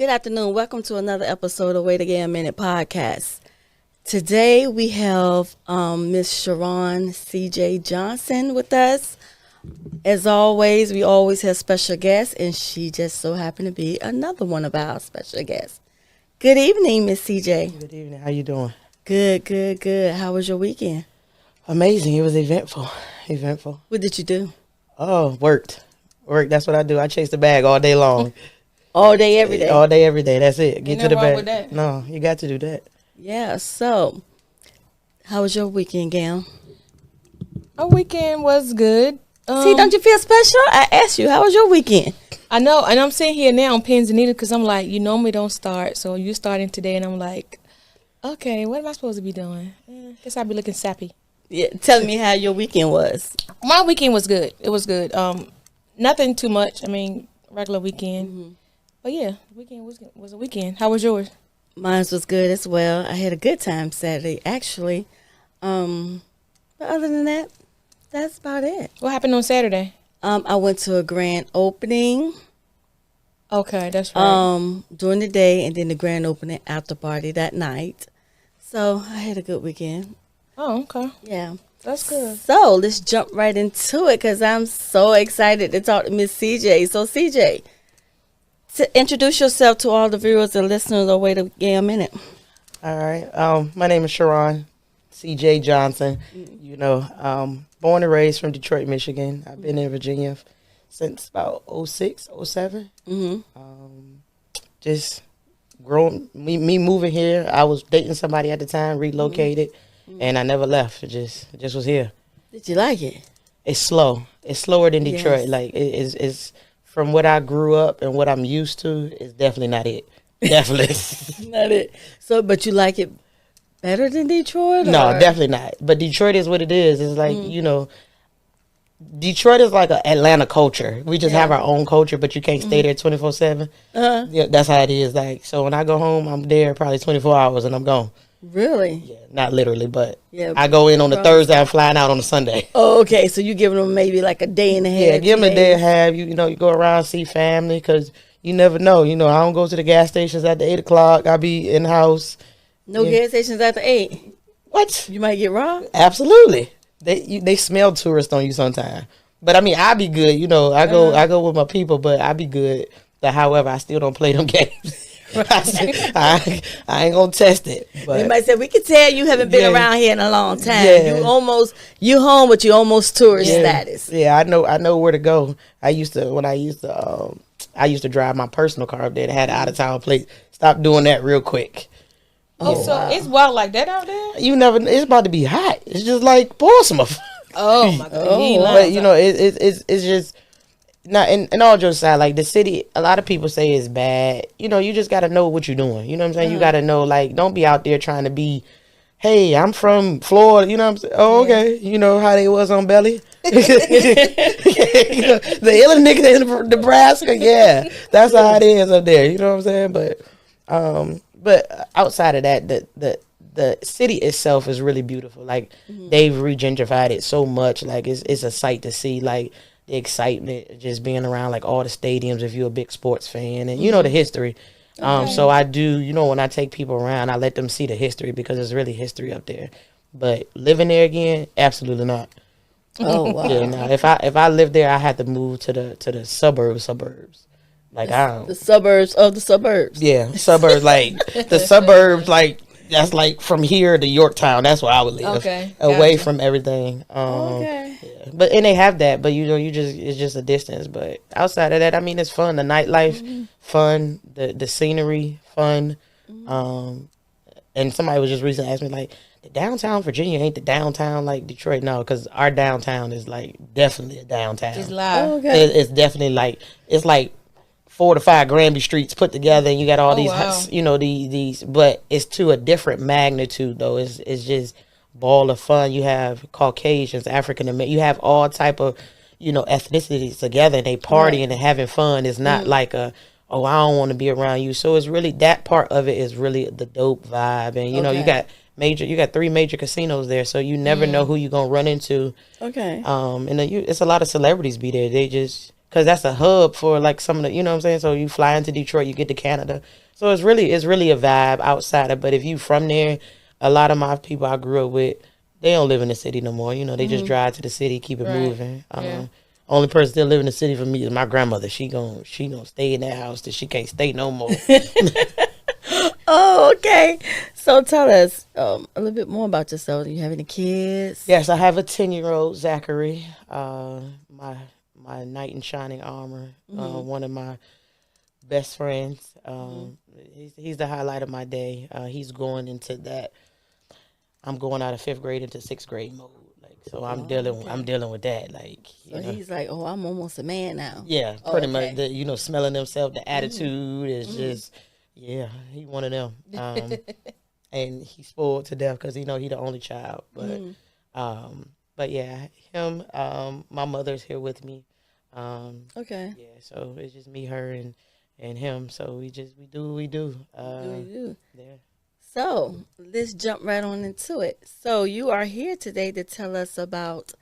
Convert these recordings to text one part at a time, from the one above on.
Good afternoon. Welcome to another episode of Wait Again a Minute podcast. Today we have Miss Cheron CJ Johnson with us. As always, we always have special guests, and she just so happened to be another one of our special guests. Good evening, Miss CJ. Good evening. How you doing? Good. How was your weekend? Amazing. It was eventful. What did you do? Oh, worked. That's what I do. I chase the bag all day long. All day, every day? All day, every day. That's it. Get to the bag. With that. No, you got to do that. Yeah, so how was your weekend, Gail? Our weekend was good. See, don't you feel special? I asked you, how was your weekend? I know, and I'm sitting here now on pins and needles because I'm like, you normally don't start, so you starting today, and I'm like, okay, what am I supposed to be doing? Guess I'll be looking sappy. Yeah, tell me how your weekend was. My weekend was good. It was good. Nothing too much. I mean, regular weekend. Mm-hmm. But yeah, the weekend was a weekend. How was yours? Mine was good as well. I had a good time Saturday, actually. But other than that, that's about it. What happened on Saturday? I went to a grand opening. Okay, that's right. During the day, and then the grand opening after party that night. So I had a good weekend. Oh, okay. Yeah. That's good. So let's jump right into it because I'm so excited to talk to Miss CJ. So CJ, to introduce yourself to all the viewers and listeners of Wait Again a Minute. All right. My name is Cheron CJ Johnson. You know, born and raised from Detroit, Michigan. I've been in Virginia since about 06, 07. Just growing, me moving here. I was dating somebody at the time, relocated, and I never left. It just was here. Did you like it? It's slow. It's slower than Detroit. Yes. Like it's from what I grew up and what I'm used to. It's definitely not it. Definitely Not it. So, but you like it better than Detroit? No, or? definitely not. But Detroit is what it is. It's like you know, Detroit is like an Atlanta culture. We just have our own culture, but you can't stay there 24/7. Yeah, that's how it is. Like, so when I go home, I'm there probably 24 hours and I'm gone. Really? Yeah, not literally, but Yeah. I go in on the Thursday. I'm flying out on the Sunday. Oh, okay. So you giving them maybe like a day and a half. Yeah, give them a 2 day days. and a half. You know, you go around, see family, because you never know. You know, I don't go to the gas stations after 8 o'clock. I be in house. No gas stations after 8. What? You might get robbed. Absolutely. They smell tourist on you sometimes. But I mean, I be good. You know, I go with my people, but I be good. But however, I still don't play them games. I ain't gonna test it. But They might say, we can tell you haven't been around here in a long time. Yeah. You home, but you almost tourist status. Yeah, I know where to go. I used to drive my personal car up there that had an out of town plate. Stop doing that real quick. Oh, so it's wild like that out there? You never. It's about to be hot. It's just like Portsmouth. Oh my God! But you know, it's just not. In all jokes aside, like the city, a lot of people say it's bad. You know, you just got to know what you're doing. You know what I'm saying? You got to know, like, don't be out there trying to be, hey, I'm from Florida. You know what I'm saying? Oh, okay. You know how they was on Belly. You know, the illest nigga in Nebraska. Yeah, that's how it is up there. You know what I'm saying? But outside of that, the city itself is really beautiful. Like they've regentrified it so much. Like it's a sight to see. Like the excitement of just being around like all the stadiums if you're a big sports fan and you know the history. So I do. You know, when I take people around, I let them see the history because there's really history up there. But living there again, absolutely not. Oh wow! Yeah, no. If I lived there, I had to move to the suburbs. Like The suburbs of the suburbs. Yeah, suburbs like the suburbs like that's like from here to Yorktown. That's where I would live. Okay, away gotcha. from everything. Okay. Yeah. But and they have that, but you know, it's just a distance. But outside of that, I mean, it's fun. The nightlife, fun. The scenery, fun. And somebody was just recently asking me like, the downtown Virginia ain't the downtown like Detroit. No, because our downtown is like definitely a downtown. It's live. Oh, okay. It's definitely like it's like 4 to 5 Granby streets put together, and you got all these, wow. you know, these, but it's to a different magnitude though. It's just ball of fun. You have Caucasians, African American, you have all type of, you know, ethnicities together, and they partying and having fun. It's not like I don't want to be around you. So it's really that part of it is really the dope vibe, and you know, you got 3 major casinos there, so you never know who you're gonna run into. Okay. And it's a lot of celebrities be there. They just because that's a hub for like some of the, you know what I'm saying? So you fly into Detroit, you get to Canada. So it's really a vibe outside of, but if you from there, a lot of my people I grew up with, they don't live in the city no more. You know, they just drive to the city, keep it Right. moving. Yeah. Only person still living in the city for me is my grandmother. She gonna stay in that house till she can't stay no more. Oh, okay. So tell us a little bit more about yourself. Do you have any kids? Yes, I have a 10-year-old Zachary, my knight in shining armor, one of my best friends. He's the highlight of my day. He's going into that. I'm going out of 5th grade into 6th grade mode. Like, so I'm dealing with that. Like, So he's like, oh, I'm almost a man now. yeah, Oh, pretty okay. much. Smelling himself. The attitude is just, yeah, he one of them. And he's spoiled to death because he the only child. But yeah, him. My mother's here with me. Okay. Yeah, so it's just me, her, and him. So we do what we do. Yeah. So let's jump right on into it. So you are here today to tell us about.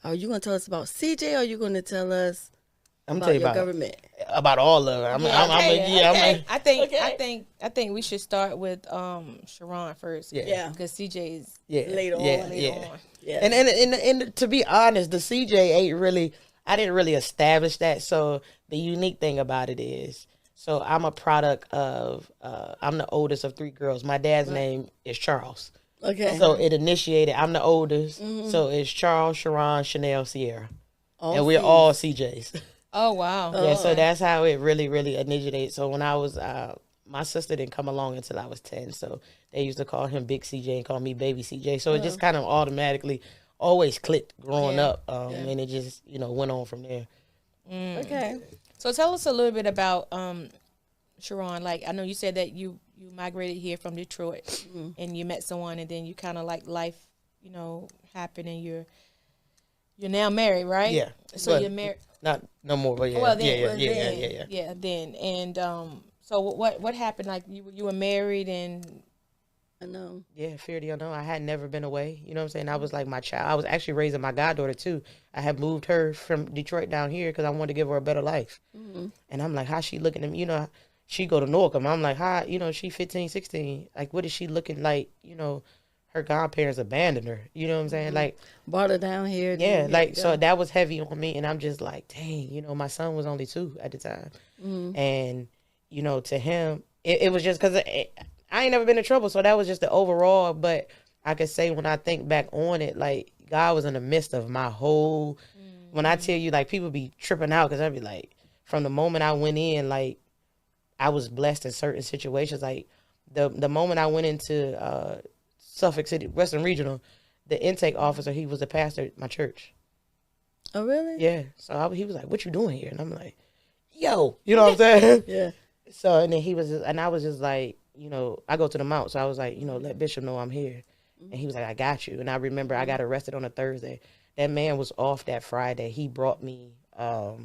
Are you going to tell us about CJ, or are you going to tell us I'm about tell you your about government? about all of it. I think we should start with Cheron first. Yeah. Because CJ's Later on. Yeah. And to be honest, the CJ ain't really. I didn't really establish that. So the unique thing about it is, so I'm a product of. I'm the oldest of 3 girls. My dad's name is Charles. Okay. So it initiated. I'm the oldest. So it's Charles, Cheron, Chanel, Sierra, and we're all CJs. Oh, wow. Yeah, so that's how it really initiated. So when I was, my sister didn't come along until I was 10. So they used to call him Big CJ and call me Baby CJ. So it just kind of automatically always clicked growing up. And it just, went on from there. Okay. So tell us a little bit about Cheron. Like, I know you said that you migrated here from Detroit and you met someone, and then you kind of like life, happened, and you're now married, right? Yeah. So you're married. Not no more, but yeah. Well, then, Yeah. Then, and so what happened? Like you were married, and I know. Yeah, fear the unknown. I had never been away. You know what I'm saying? I was like my child. I was actually raising my goddaughter too. I had moved her from Detroit down here because I wanted to give her a better life. And I'm like, how she looking at me? She go to Norcom. I'm like, how? She 15, 16. Like, what is she looking like? Her godparents abandoned her. You know what I'm saying? Like, Brought her down here. yeah, like, so that was heavy on me. And I'm just like, dang, my son was only 2 at the time. And, to him, it was just because I ain't never been in trouble. So that was just the overall. But I could say when I think back on it, like, God was in the midst of my whole, when I tell you, like, people be tripping out because I'd be like, from the moment I went in, like, I was blessed in certain situations. Like, the moment I went into Suffolk City, Western Regional, the intake officer, he was the pastor at my church. Oh, really? Yeah. So he was like, what you doing here? And I'm like, yo, you know what I'm saying? Yeah. So, and then I was just like, I go to the mount. So I was like, let Bishop know I'm here. And he was like, I got you. And I remember I got arrested on a Thursday. That man was off that Friday. He brought me a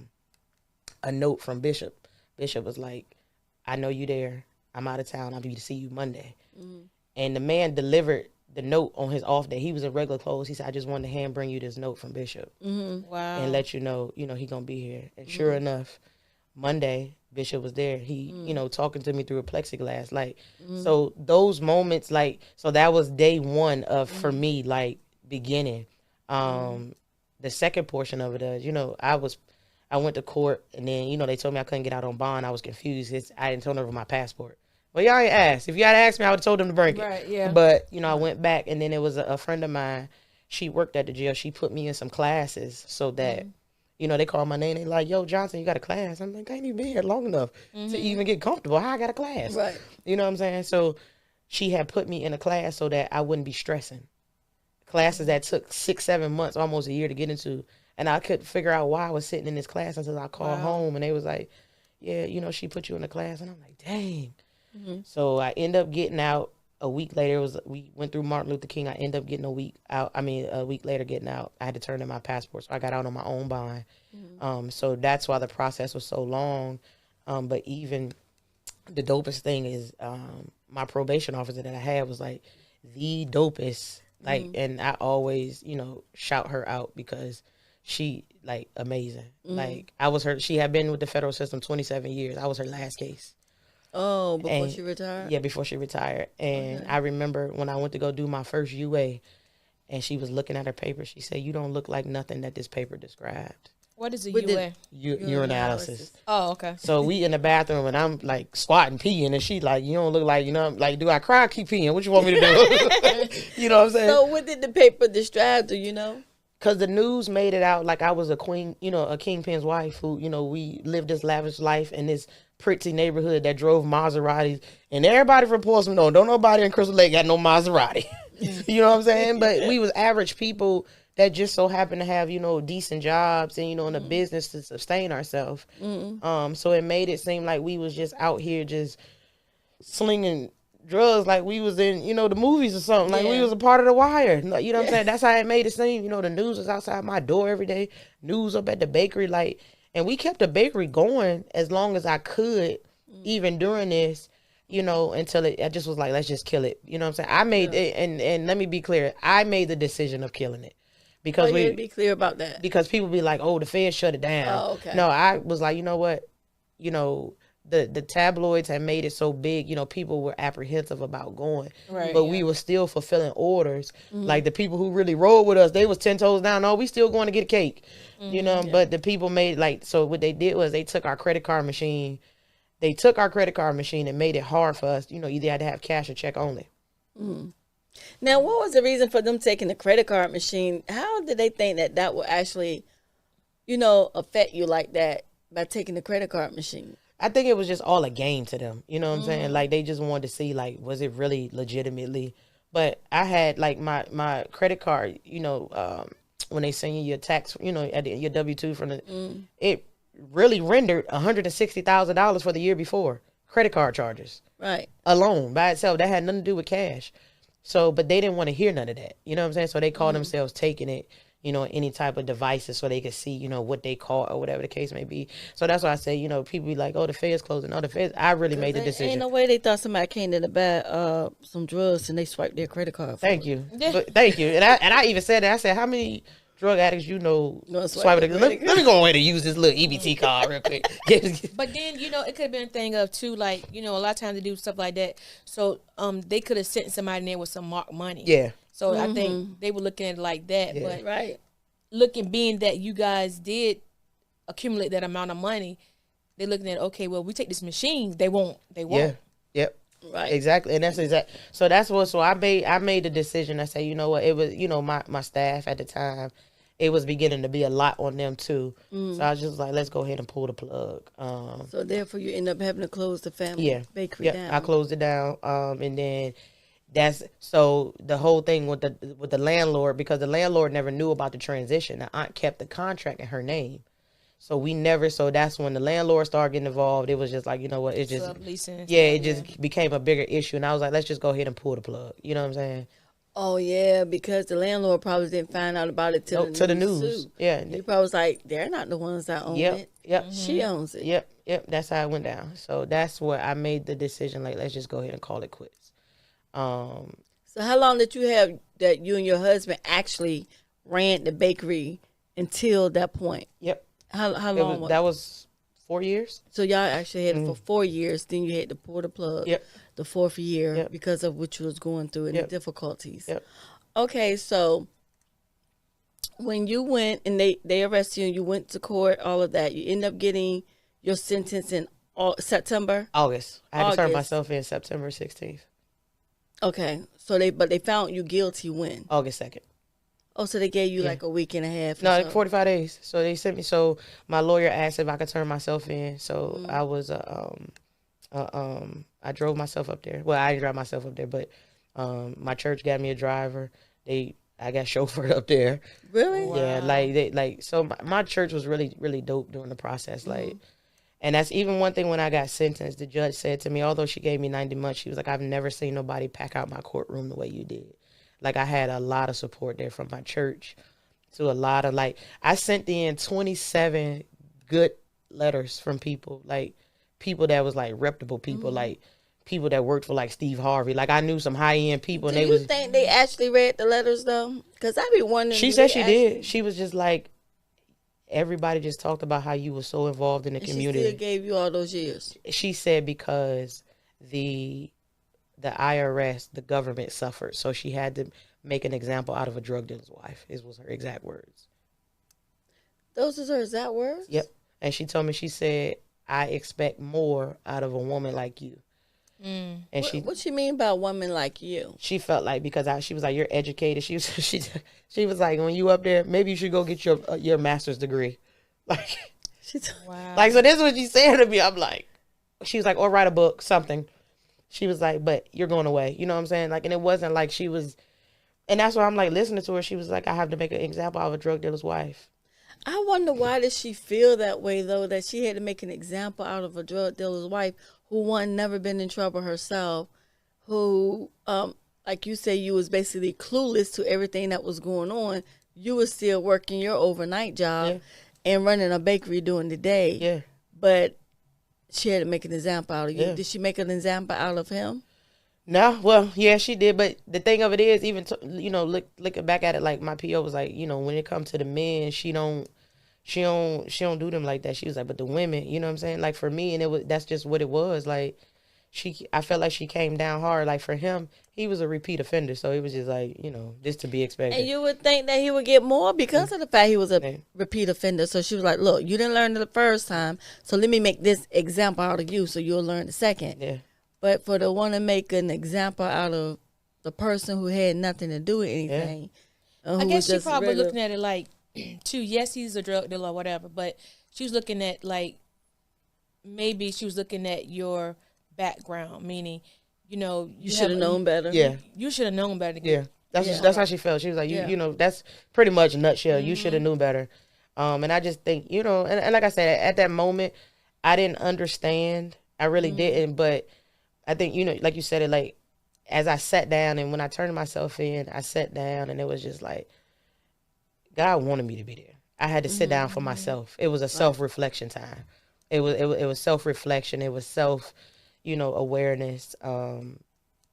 note from Bishop. Bishop was like, I know you there. I'm out of town. I'll be to see you Monday. And the man delivered the note on his off day. He was in regular clothes. He said, I just wanted to hand bring you this note from Bishop. wow, And let you know, he going to be here. And sure enough, Monday, Bishop was there. He, talking to me through a plexiglass. Like, so those moments, like, so that was day one of, for me, like, beginning. The second portion of it is, I went to court, and then, they told me I couldn't get out on bond. I was confused. I didn't turn over my passport. Well, y'all ain't asked. If y'all had asked me, I would have told them to bring it. Right, yeah. But, I went back, and then it was a friend of mine. She worked at the jail. She put me in some classes so that, they call my name. They like, yo, Johnson, you got a class. I'm like, I ain't even been here long enough to even get comfortable. How I got a class? Right. You know what I'm saying? So she had put me in a class so that I wouldn't be stressing. Classes that took 6-7 months, almost a year to get into. And I couldn't figure out why I was sitting in this class until I called home. And they was like, yeah, she put you in the class. And I'm like, dang. So I end up getting out a week later. We went through Martin Luther King. I end up getting a week later getting out. I had to turn in my passport. So I got out on my own bond. So that's why the process was so long. But even the dopest thing is my probation officer that I had was like the dopest. Like, and I always, shout her out because she like amazing. Like I was her. She had been with the federal system 27 years. I was her last case. Oh, before And she retired? Yeah, before she retired. And I remember when I went to go do my first UA, and she was looking at her paper. She said, "You don't look like nothing that this paper described." What is a With UA? Urinalysis. Oh, okay. So we in the bathroom, and I'm like squatting, peeing, and she like, "You don't look like, I'm like, do I cry or keep peeing? What you want me to do?" You know what I'm saying? So what did the paper describe, do you know? Because the news made it out like I was a queen, a kingpin's wife who, we lived this lavish life in this pretty neighborhood that drove Maseratis. And everybody from Portsmouth, don't nobody in Crystal Lake got no Maserati. You know what I'm saying? But we was average people that just so happened to have, decent jobs and, in a business to sustain ourselves. So it made it seem like we was just out here just slinging drugs like we was in, the movies or something. Like we was a part of The Wire. You know what I'm saying? That's how it made it seem. The news was outside my door every day. News up at the bakery. And we kept the bakery going as long as I could, even during this, until I just was like, let's just kill it. You know what I'm saying? I made it, and let me be clear. I made the decision of killing it. Because you be clear about that. Because people be like, oh, the feds shut it down. Oh, okay. No, I was like, you know what? The tabloids had made it so big, people were apprehensive about going. Right, but we were still fulfilling orders. Like the people who really rode with us, they was 10 toes down. No, we still going to get a cake. But the people made so what they did was they took our credit card machine. They took our credit card machine and made it hard for us. Either had to have cash or check only. Now, what was the reason for them taking the credit card machine? How did they think that would actually, affect you like that by taking the credit card machine? I think it was just all a game to them. You know what I'm saying? Like they just wanted to see was it really legitimately. But I had my credit card, when they send you your tax, your W-2 from it really rendered $160,000 for the year before. Credit card charges. Right. Alone by itself. That had nothing to do with cash. So, but they didn't want to hear none of that. You know what I'm saying? So they called themselves taking it, any type of devices so they could see, what they caught or whatever the case may be. So that's why I say, people be like, oh, the Fed's closing. Oh, the Fed's. I really made the decision. Ain't no way they thought somebody came to the buy some drugs and they swiped their credit card. Thank you. Thank you. And I even said that. I said, how many drug addicts swipe it? Let me go ahead and use this little EBT card real quick. But then it could have been a thing of too, like a lot of times they do stuff like that. So they could have sent somebody in there with some marked money. Yeah. So I think they were looking at it like that. Yeah. But being that you guys did accumulate that amount of money, they're looking at, okay, well, we take this machine, they won't. Yeah. Yep. Right. Exactly. And that's exact. So that's what. So I made the decision. I say, you know what? It was my staff at the time. It was beginning to be a lot on them too. So I was just like, let's go ahead and pull the plug. So therefore, you end up having to close the family bakery down. I closed it down. And then so the whole thing with the landlord, because the landlord never knew about the transition. The aunt kept the contract in her name. So so that's when the landlord started getting involved. It was just like, you know what, it just, subleasing. It just became a bigger issue. And I was like, let's just go ahead and pull the plug. You know what I'm saying? Oh, yeah, because the landlord probably didn't find out about it till the news. Yeah. He probably was like, they're not the ones that own it. Yep. She owns it. Yep. That's how it went down. So that's where I made the decision, like, let's just go ahead and call it quits. So how long did you have that you and your husband actually ran the bakery until that point? Yep. How long that was 4 years. So y'all actually had it for 4 years. Then you had to pull the plug. Yep. The fourth year because of what you was going through and the difficulties. Yep. Okay, so when you went and they arrested you and you went to court, all of that, you end up getting your sentence in September? August. I had to turn myself in September 16th. Okay, so they found you guilty when? August 2nd. Oh, so they gave you like a week and a half? No, like 45 days. So they sent me. So my lawyer asked if I could turn myself in. So I was I drove myself up there. Well, I didn't drive myself up there, but my church got me a driver. I got chauffeured up there. Really? Yeah, wow. So my church was really, really dope during the process. And that's even one thing when I got sentenced, the judge said to me, although she gave me 90 months, she was like, I've never seen nobody pack out my courtroom the way you did. Like, I had a lot of support there from my church to a lot of, I sent in 27 good letters from people, people that was, reputable people, people that worked for, Steve Harvey. I knew some high-end people. Do you think they actually read the letters, though? Because I be wondering. She said she did. She was just like, everybody just talked about how you were so involved in the And community. she still gave you all those years. She said because the IRS, the government suffered, so she had to make an example out of a drug dealer's wife. It was her exact words. Those are her exact words? Yep. And she told me, she said, I expect more out of a woman like you. Mm. And What she mean by a woman like you? she felt like, because she was like, you're educated. She was like, when you up there, maybe you should go get your master's degree. Like, Wow. like, so this is what she said to me. I'm like, she was like, or write a book, something. She was like, but you're going away. You know what I'm saying? Like, and it wasn't like she was, and that's why I'm like listening to her. She was like, I have to make an example of a drug dealer's wife. I wonder why did she feel that way though, that she had to make an example out of a drug dealer's wife who never been in trouble herself, who like you say, you was basically clueless to everything that was going on. You was still working your overnight job and running a bakery during the day. Yeah. But she had to make an example out of you. Yeah. Did she make an example out of him? No, well, yeah, she did. But the thing of it is, even looking back at it, like my PO was like, when it comes to the men, she don't do them like that. She was like, but the women, you know what I'm saying? Like for me, and that's just what it was. Like I felt like she came down hard. Like for him, he was a repeat offender, so it was just like, just to be expected. And you would think that he would get more because of the fact he was a repeat offender. So she was like, look, you didn't learn it the first time, so let me make this example out of you so you'll learn the second. Yeah. But for the one to make an example out of the person who had nothing to do with anything. I guess she probably looking at it like, too, yes, he's a drug dealer or whatever, but she was looking at like, maybe she was looking at your background, meaning, you should have known better. Yeah. You should have known better. Yeah. That's how she felt. She was like, that's pretty much a nutshell. You should have knew better. And I just think, and like I said, at that moment, I didn't understand. I really didn't. But I think, like you said it, like, as I sat down and when I turned myself in, I sat down and it was just like, God wanted me to be there. I had to sit down for myself. It was a self-reflection time. It was self-reflection. It was awareness, and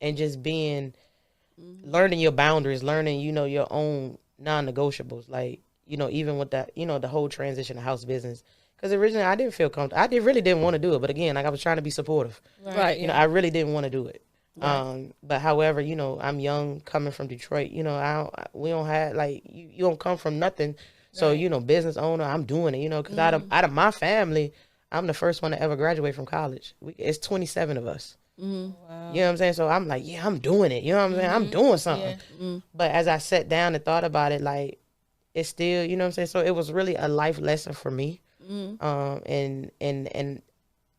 just learning your boundaries, learning, your own non-negotiables. Like, even with that, the whole transition to house business. Because originally I didn't feel comfortable. I really didn't want to do it. But again, like I was trying to be supportive. Right. I really didn't want to do it. Right. But however, I'm young, coming from Detroit. We don't have like you don't come from nothing. So business owner, I'm doing it. Because out of my family, I'm the first one to ever graduate from college. It's 27 of us. Wow. You know what I'm saying? So I'm like, yeah, I'm doing it. You know what I'm saying? I'm doing something. Yeah. But as I sat down and thought about it, like it's still, you know what I'm saying? So it was really a life lesson for me. And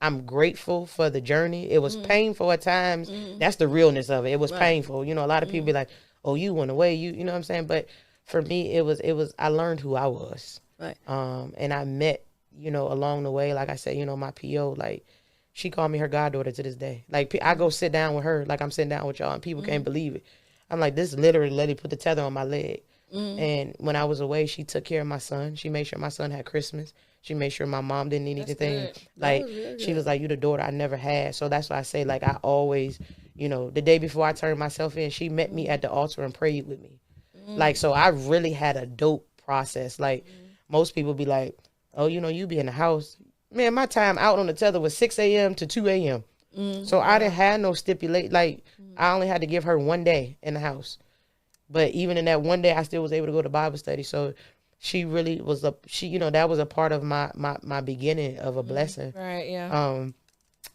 I'm grateful for the journey. It was painful at times. That's the realness of it. It was painful. A lot of people be like, oh, you went away. You know what I'm saying? But for me, it was, I learned who I was. Right. And I met, along the way, like I said, my PO, like she called me her goddaughter to this day. Like I go sit down with her, like I'm sitting down with y'all and people can't believe it. I'm like, this literally lady put the tether on my leg. And when I was away, she took care of my son. She made sure my son had Christmas. She made sure my mom didn't need anything. Like, she was like, you the daughter I never had. So that's why I say, like, I always, the day before I turned myself in, she met me at the altar and prayed with me. Like, so I really had a dope process. Like, most people be like, oh, you be in the house. Man, my time out on the tether was 6 a.m. to 2 a.m. So I didn't have no stipulate. Like, I only had to give her one day in the house. But even in that one day, I still was able to go to Bible study. So she really was that was a part of my beginning of a blessing. Right. Yeah.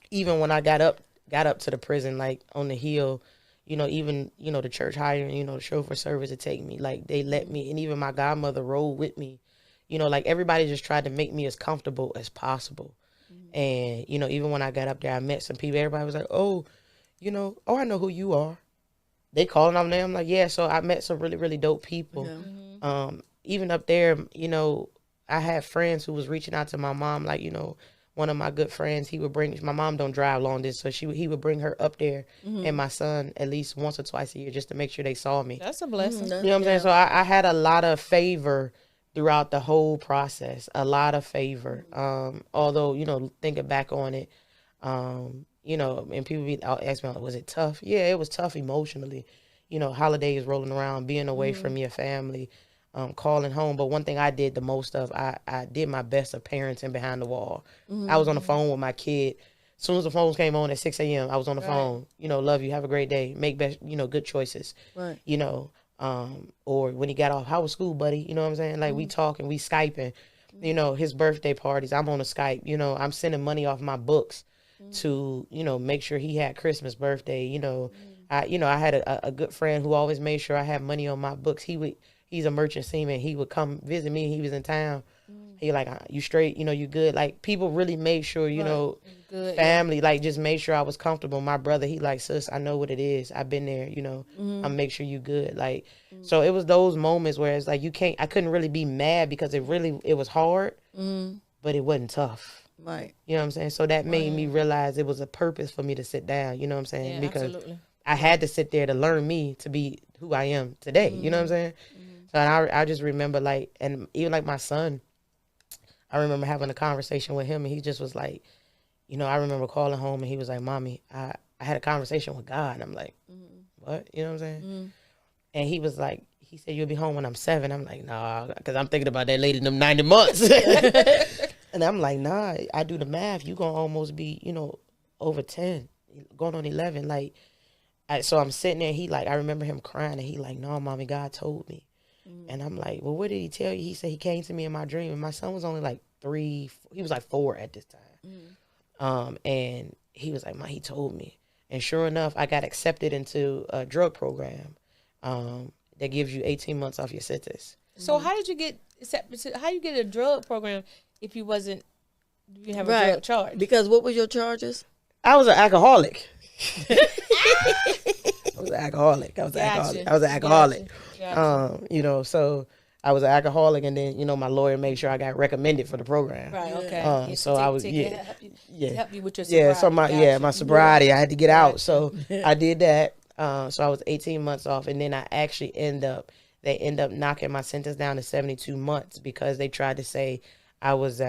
Even when I got up to the prison, like on the hill, even, the church hiring, the chauffeur service to take me, like they let me, and even my godmother rode with me, like everybody just tried to make me as comfortable as possible. And, even when I got up there, I met some people, everybody was like, oh, I know who you are. They calling on them. I'm like, yeah. So I met some really, really dope people. Yeah. Even up there, I had friends who was reaching out to my mom. Like, one of my good friends, he would bring, my mom don't drive long distance, so he would bring her up there and my son at least once or twice a year just to make sure they saw me. That's a blessing. You know what I'm saying? So I had a lot of favor throughout the whole process. A lot of favor. Although, thinking back on it, and people ask me, was it tough? Yeah, it was tough emotionally. Holidays rolling around, being away from your family, calling home. But one thing I did the most of, I did my best of parenting behind the wall. I was on the phone with my kid. As soon as the phones came on at 6 a.m., I was on the phone. You know, love you, have a great day, make best, you know, good choices. Right. You know, or when he got off, how was school, buddy? You know what I'm saying? Like we talking, we Skyping. You know, his birthday parties, I'm on a Skype. You know, I'm sending money off my books to, you know, make sure he had Christmas, birthday. You know, I had a good friend who always made sure I had money on my books. He's a merchant seaman. He would come visit me. He was in town. He like, you straight, you know, you good. Like people really made sure, you know, good, family, like just made sure I was comfortable. My brother, he like, sis, I know what it is. I've been there, you know, I make sure you good. Like, so it was those moments where it's like, I couldn't really be mad because it was hard, but it wasn't tough. Right. You know what I'm saying? So that made me realize it was a purpose for me to sit down, you know what I'm saying? Yeah, because absolutely. I had to sit there to learn me to be who I am today. You know what I'm saying? So I just remember like, and even like my son, I remember having a conversation with him and he just was like, you know, I remember calling home and he was like, Mommy, I had a conversation with God. And I'm like, what? You know what I'm saying? And he was like, he said, you'll be home when I'm 7. I'm like, nah, because I'm thinking about that lady in them 90 months. And I'm like, nah, I do the math. You going to almost be, you know, over 10, going on 11. Like, so I'm sitting there. He like, I remember him crying and he like, no, Mommy, God told me. And I'm like, well, what did he tell you? He said he came to me in my dream. And my son was only like 3, he was like 4 at this time. And he was like, Ma, he told me. And sure enough, I got accepted into a drug program that gives you 18 months off your sentence. So how did you get accepted? How you get a drug program if you didn't have a drug charge? Because what was your charges? I was an alcoholic. I was an alcoholic. Gotcha. You know, so I was an alcoholic, and then, you know, my lawyer made sure I got recommended for the program. Right. Okay. So I was help you with your sobriety. Yeah. So my sobriety, I had to get out. So I did that. So I was 18 months off, and then I actually they end up knocking my sentence down to 72 months because they tried to say I was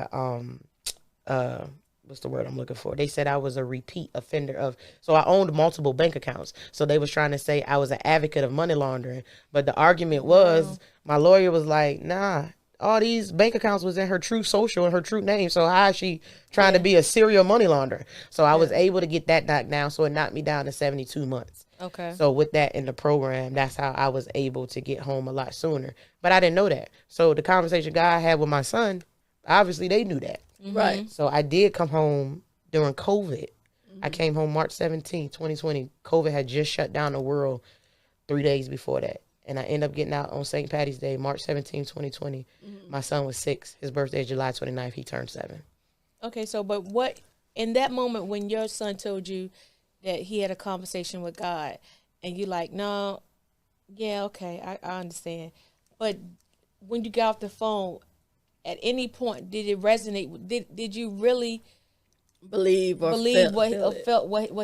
what's the word I'm looking for? They said I was a repeat offender so I owned multiple bank accounts. So they was trying to say I was an advocate of money laundering. But the argument was, my lawyer was like, nah, all these bank accounts was in her true social and her true name. So how is she trying to be a serial money launderer? So I was able to get that knocked down. So it knocked me down to 72 months. Okay. So with that in the program, that's how I was able to get home a lot sooner. But I didn't know that. So the conversation God had with my son, obviously they knew that. Right. So I did come home during COVID. I came home March 17, 2020. COVID had just shut down the world 3 days before that. And I ended up getting out on St. Patty's Day, March 17, 2020. My son was 6. His birthday is July 29th. He turned 7. Okay, so but what, in that moment when your son told you that he had a conversation with God and you like, no, yeah, okay, I understand. But when you got off the phone, at any point, did it resonate? Did you really believe what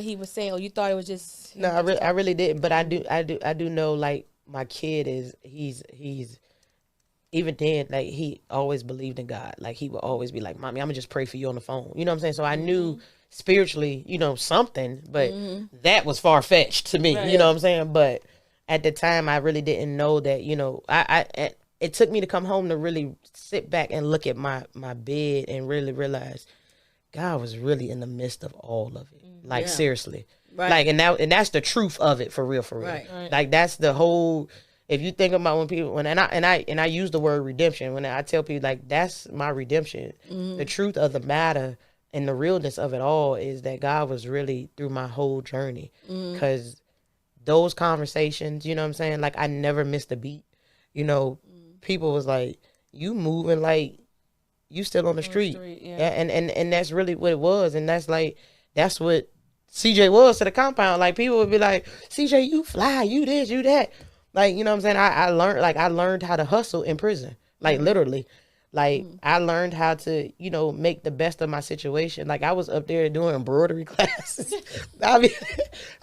he was saying, or you thought it was just? No, I really didn't. But I do know, like, my kid is he's even then, like, he always believed in God. Like, he would always be like, Mommy, I'm gonna just pray for you on the phone. You know what I'm saying? So I knew spiritually, you know, something, but that was far fetched to me. Right. You know what I'm saying? But at the time, I really didn't know that. You know, it took me to come home to really sit back and look at my bed and really realize God was really in the midst of all of it. Like, seriously. Right. Like, and that's the truth of it, for real. Right. Like, that's the whole, if you think about when people, and I use the word redemption, when I tell people, like, that's my redemption. The truth of the matter and the realness of it all is that God was really through my whole journey. Because those conversations, you know what I'm saying? Like, I never missed a beat. You know, people was like, you moving like you still on the street. And that's really what it was. And that's what CJ was to the compound. Like, people would be like, CJ, you fly, you this, you that. Like, you know what I'm saying? I learned how to hustle in prison. Like, literally. Like, I learned how to, you know, make the best of my situation. Like, I was up there doing embroidery classes. I mean,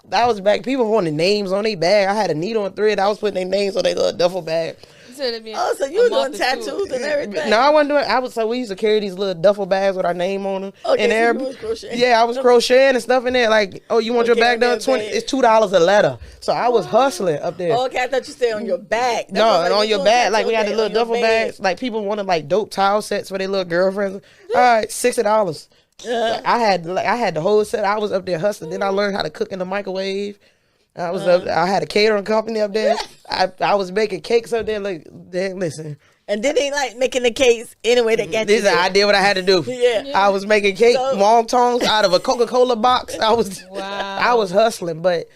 that was back. People wanted names on their bag. I had a needle and thread. I was putting their names on their little duffel bag. instead of being Oh, so you a were doing month or two. tattoos and everything? No, I wasn't doing. So we used to carry these little duffel bags with our name on them. Okay, and so every, you was crocheting. Yeah, I was crocheting and stuff in there. Like, oh, you want your Okay, back done? okay. It's $2 a letter. So I was hustling up there. Oh, okay, I thought you said on your back. That's No, what I was and like, on you your doing back, tattoo, like we had the okay, little on your duffel bed. bags. Like people wanted like dope towel sets for their little girlfriends. All right, $60. Like, I had the whole set. I was up there hustling. Then I learned how to cook in the microwave. I had a catering company up there. I was making cakes up there. Like, listen. And then they like making the cakes anyway. They got This I did what I had to do. Yeah. I was making cake, So- wontons out of a Coca-Cola box. I was Wow. hustling, but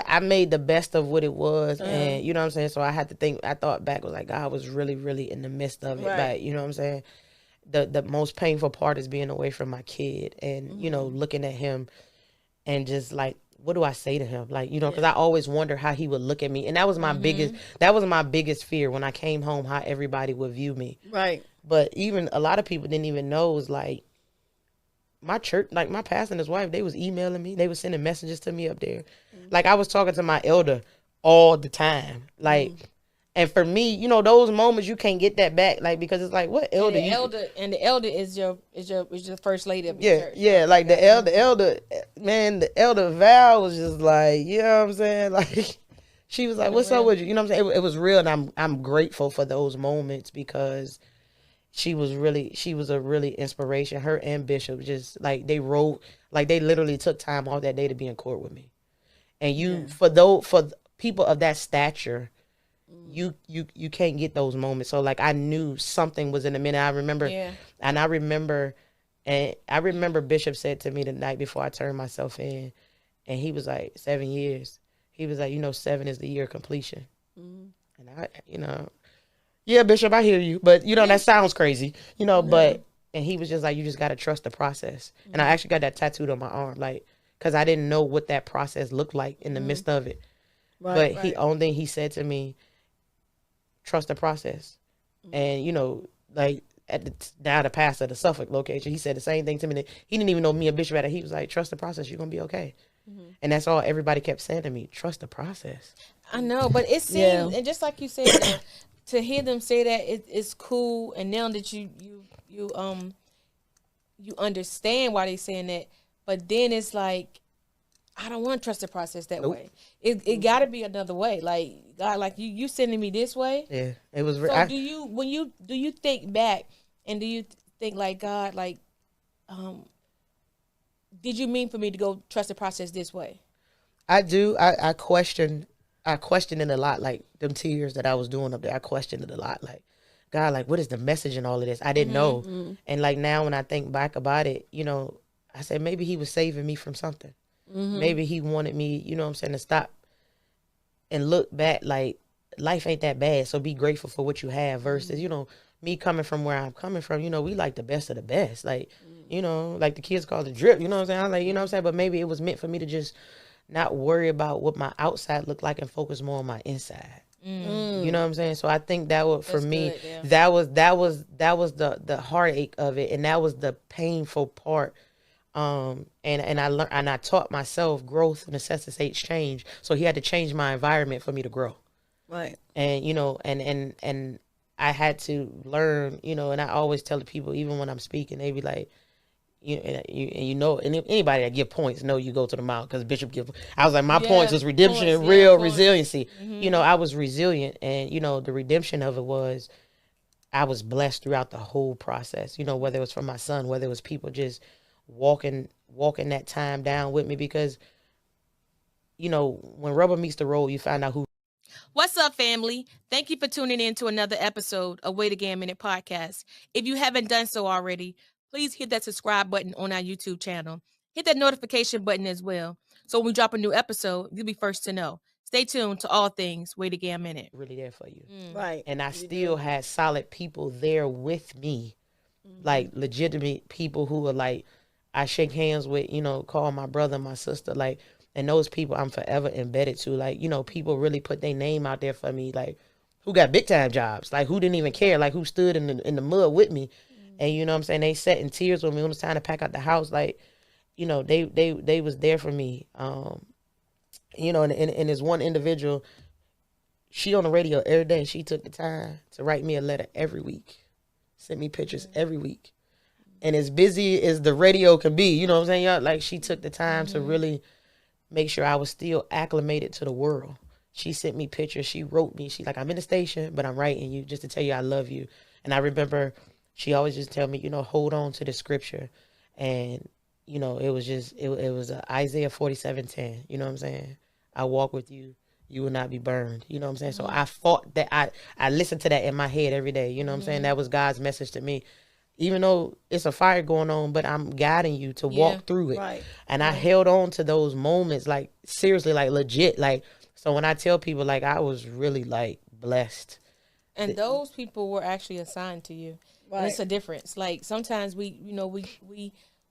I made the best of what it was, and you know what I'm saying. So I had to think. I thought back, was like God was really, really in the midst of it. Right. Like, you know what I'm saying. The most painful part is being away from my kid, and you know, looking at him, and just like, what do I say to him? Like, you know, because I always wonder how he would look at me, and that was my biggest fear when I came home, how everybody would view me. Right. But even a lot of people didn't even know, was like my church, like my pastor and his wife, they was emailing me, they was sending messages to me up there. Like I was talking to my elder all the time, like. And for me, you know, those moments you can't get that back, like, because it's like, what elder? And the elder is your first lady of your church. Yeah, like the elder, man, the elder Val was just like, you know what I'm saying? Like, she was like, what's up with you? You know what I'm saying? It was real, and I'm grateful for those moments, because she was a really inspiration. Her and Bishop just like they literally took time off that day to be in court with me. And for people of that stature, you can't get those moments. So like I knew something was in the minute. I remember Bishop said to me the night before I turned myself in, and he was like, 7 years. He was like, 7 is the year of completion. And I, yeah, Bishop, I hear you, but that sounds crazy, but, and he was just like, you just got to trust the process. And I actually got that tattooed on my arm, like, cause I didn't know what that process looked like in the midst of it. But only thing he said to me, trust the process. And like now the pastor of the Suffolk location, he said the same thing to me. He didn't even know me and Bishop had it. He was like, trust the process, you're gonna be okay. And that's all everybody kept saying to me, trust the process. I know, but it seems, and just like you said, to hear them say that, it's cool. And now that you understand why they saying that, but then it's like, I don't want to trust the process that way. It got to be another way. Like, God, like you sending me this way. Yeah, it was. So do you think back, and do you think like, God, like, did you mean for me to go trust the process this way? I do. I questioned it a lot. Like them tears that I was doing up there, I questioned it a lot. Like, God, like, what is the message in all of this? I didn't know. And like now when I think back about it, I said maybe he was saving me from something. Maybe he wanted me, to stop and look back, like life ain't that bad. So be grateful for what you have versus, me coming from where I'm coming from, we like the best of the best. Like, like the kids call it drip, you know what I'm saying? I'm like, you know what I'm saying? But maybe it was meant for me to just not worry about what my outside looked like and focus more on my inside. You know what I'm saying? So I think that was, for me, that was the heartache of it. And that was the painful part. And I learned, and I taught myself growth necessitates change. So he had to change my environment for me to grow. Right. And, and I had to learn, and I always tell the people, even when I'm speaking, they be like, anybody that give points know you go to the mouth, because Bishop give. I was like, my points was redemption, real resiliency. I was resilient, and the redemption of it was, I was blessed throughout the whole process. Whether it was from my son, whether it was people just walking that time down with me, because when rubber meets the road, you find out who. What's up, family? Thank you for tuning in to another episode of Wait Again Minute Podcast. If you haven't done so already, please hit that subscribe button on our YouTube channel. Hit that notification button as well, so when we drop a new episode, you'll be first to know. Stay tuned to all things Wait Again Minute. Really there for you. Right. And I still had solid people there with me, like legitimate people who are like, I shake hands with, call my brother, my sister, like, and those people I'm forever embedded to. Like, people really put their name out there for me, like, who got big time jobs, like, who didn't even care, like, who stood in the mud with me. And you know what I'm saying, they sat in tears with me when it was time to pack out the house. Like, they was there for me. And there's one individual, she on the radio every day. She took the time to write me a letter every week, sent me pictures every week. And as busy as the radio can be, you know what I'm saying? Y'all, like, she took the time to really make sure I was still acclimated to the world. She sent me pictures. She wrote me. She's like, I'm in the station, but I'm writing you just to tell you I love you. And I remember she always just tell me, hold on to the scripture. And, it was just, it was Isaiah 47:10. You know what I'm saying? I walk with you. You will not be burned. You know what I'm saying? So I fought that. I listened to that in my head every day. You know what I'm saying? That was God's message to me. Even though it's a fire going on, but I'm guiding you to walk through it. Right. And I held on to those moments, like, seriously, like, legit. Like, so when I tell people, like, I was really, like, blessed. And those people were actually assigned to you. Right. And it's a difference. Like, sometimes we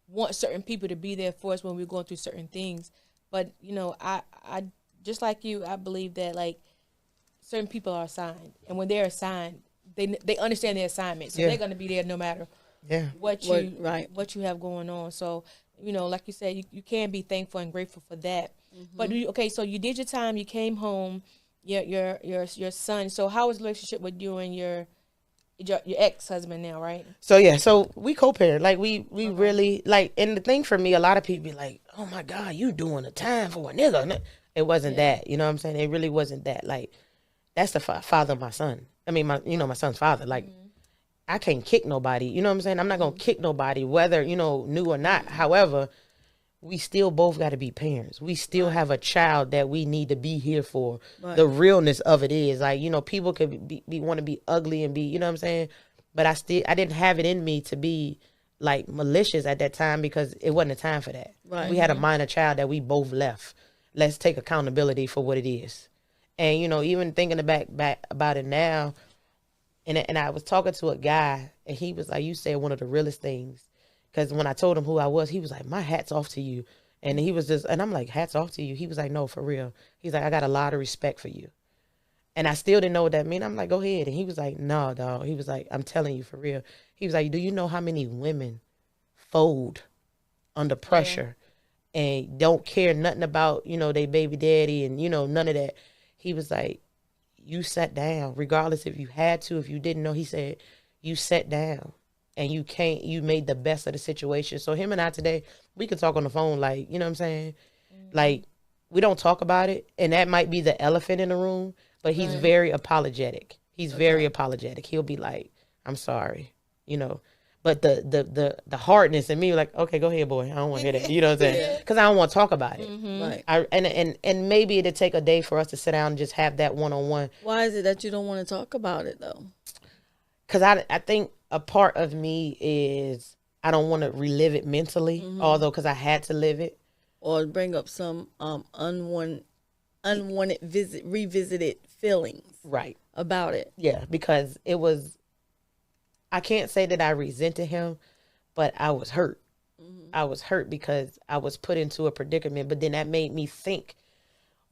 want certain people to be there for us when we're going through certain things. But, I just like you, I believe that, like, certain people are assigned. And when they're assigned, they understand their assignment, so they're going to be there no matter what you have going on. So, like you said, you can be thankful and grateful for that. But so you did your time. You came home. Your son. So how was the relationship with you and your ex-husband now, right? So we co-parent. Like we really like. And the thing for me, a lot of people be like, "Oh my God, you doing a time for a nigga?" It wasn't that. You know what I'm saying? It really wasn't that. Like, that's the father of my son. I mean, my son's father. Like, I can't kick nobody. You know what I'm saying? I'm not going to kick nobody, whether, new or not. However, we still both got to be parents. We still have a child that we need to be here for. Right. The realness of it is, like, people could be want to be ugly and be, you know what I'm saying? But I didn't have it in me to be, like, malicious at that time because it wasn't a time for that. Right. We had a minor child that we both left. Let's take accountability for what it is. And, even thinking back about it now, and I was talking to a guy, and he was like, you said one of the realest things. Because when I told him who I was, he was like, my hat's off to you. And he was just, and I'm like, hat's off to you. He was like, no, for real. He's like, I got a lot of respect for you. And I still didn't know what that meant. I'm like, go ahead. And he was like, no, dog. He was like, I'm telling you for real. He was like, do you know how many women fold under pressure and don't care nothing about, their baby daddy and, none of that. He was like, you sat down, regardless if you had to, if you didn't know. He said, you sat down and you made the best of the situation. So him and I today, we could talk on the phone, like, you know what I'm saying? Like, we don't talk about it. And that might be the elephant in the room, but he's very apologetic. He's very apologetic. He'll be like, I'm sorry, But the hardness in me, like, okay, go ahead, boy. I don't want to hear that. You know what I'm saying? Because I don't want to talk about it. Right. And maybe it'd take a day for us to sit down and just have that one-on-one. Why is it that you don't want to talk about it, though? Because I think a part of me is I don't want to relive it mentally, although because I had to live it. Or bring up some unwanted revisited feelings. Right. About it. Yeah, because it was... I can't say that I resented him, but I was hurt. I was hurt because I was put into a predicament, but then that made me think,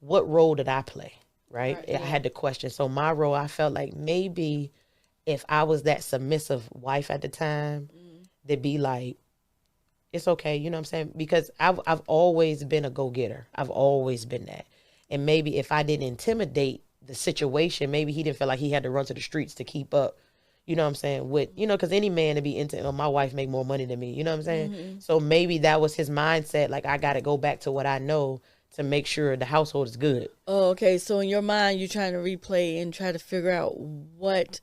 what role did I play? Right? I had to question. So my role, I felt like maybe if I was that submissive wife at the time, they'd be like, it's okay. You know what I'm saying? Because I've always been a go-getter. I've always been that. And maybe if I didn't intimidate the situation, maybe he didn't feel like he had to run to the streets to keep up. You know what I'm saying? With, because any man to be into, my wife make more money than me. You know what I'm saying? So maybe that was his mindset. Like, I got to go back to what I know to make sure the household is good. Oh, okay. So in your mind, you're trying to replay and try to figure out what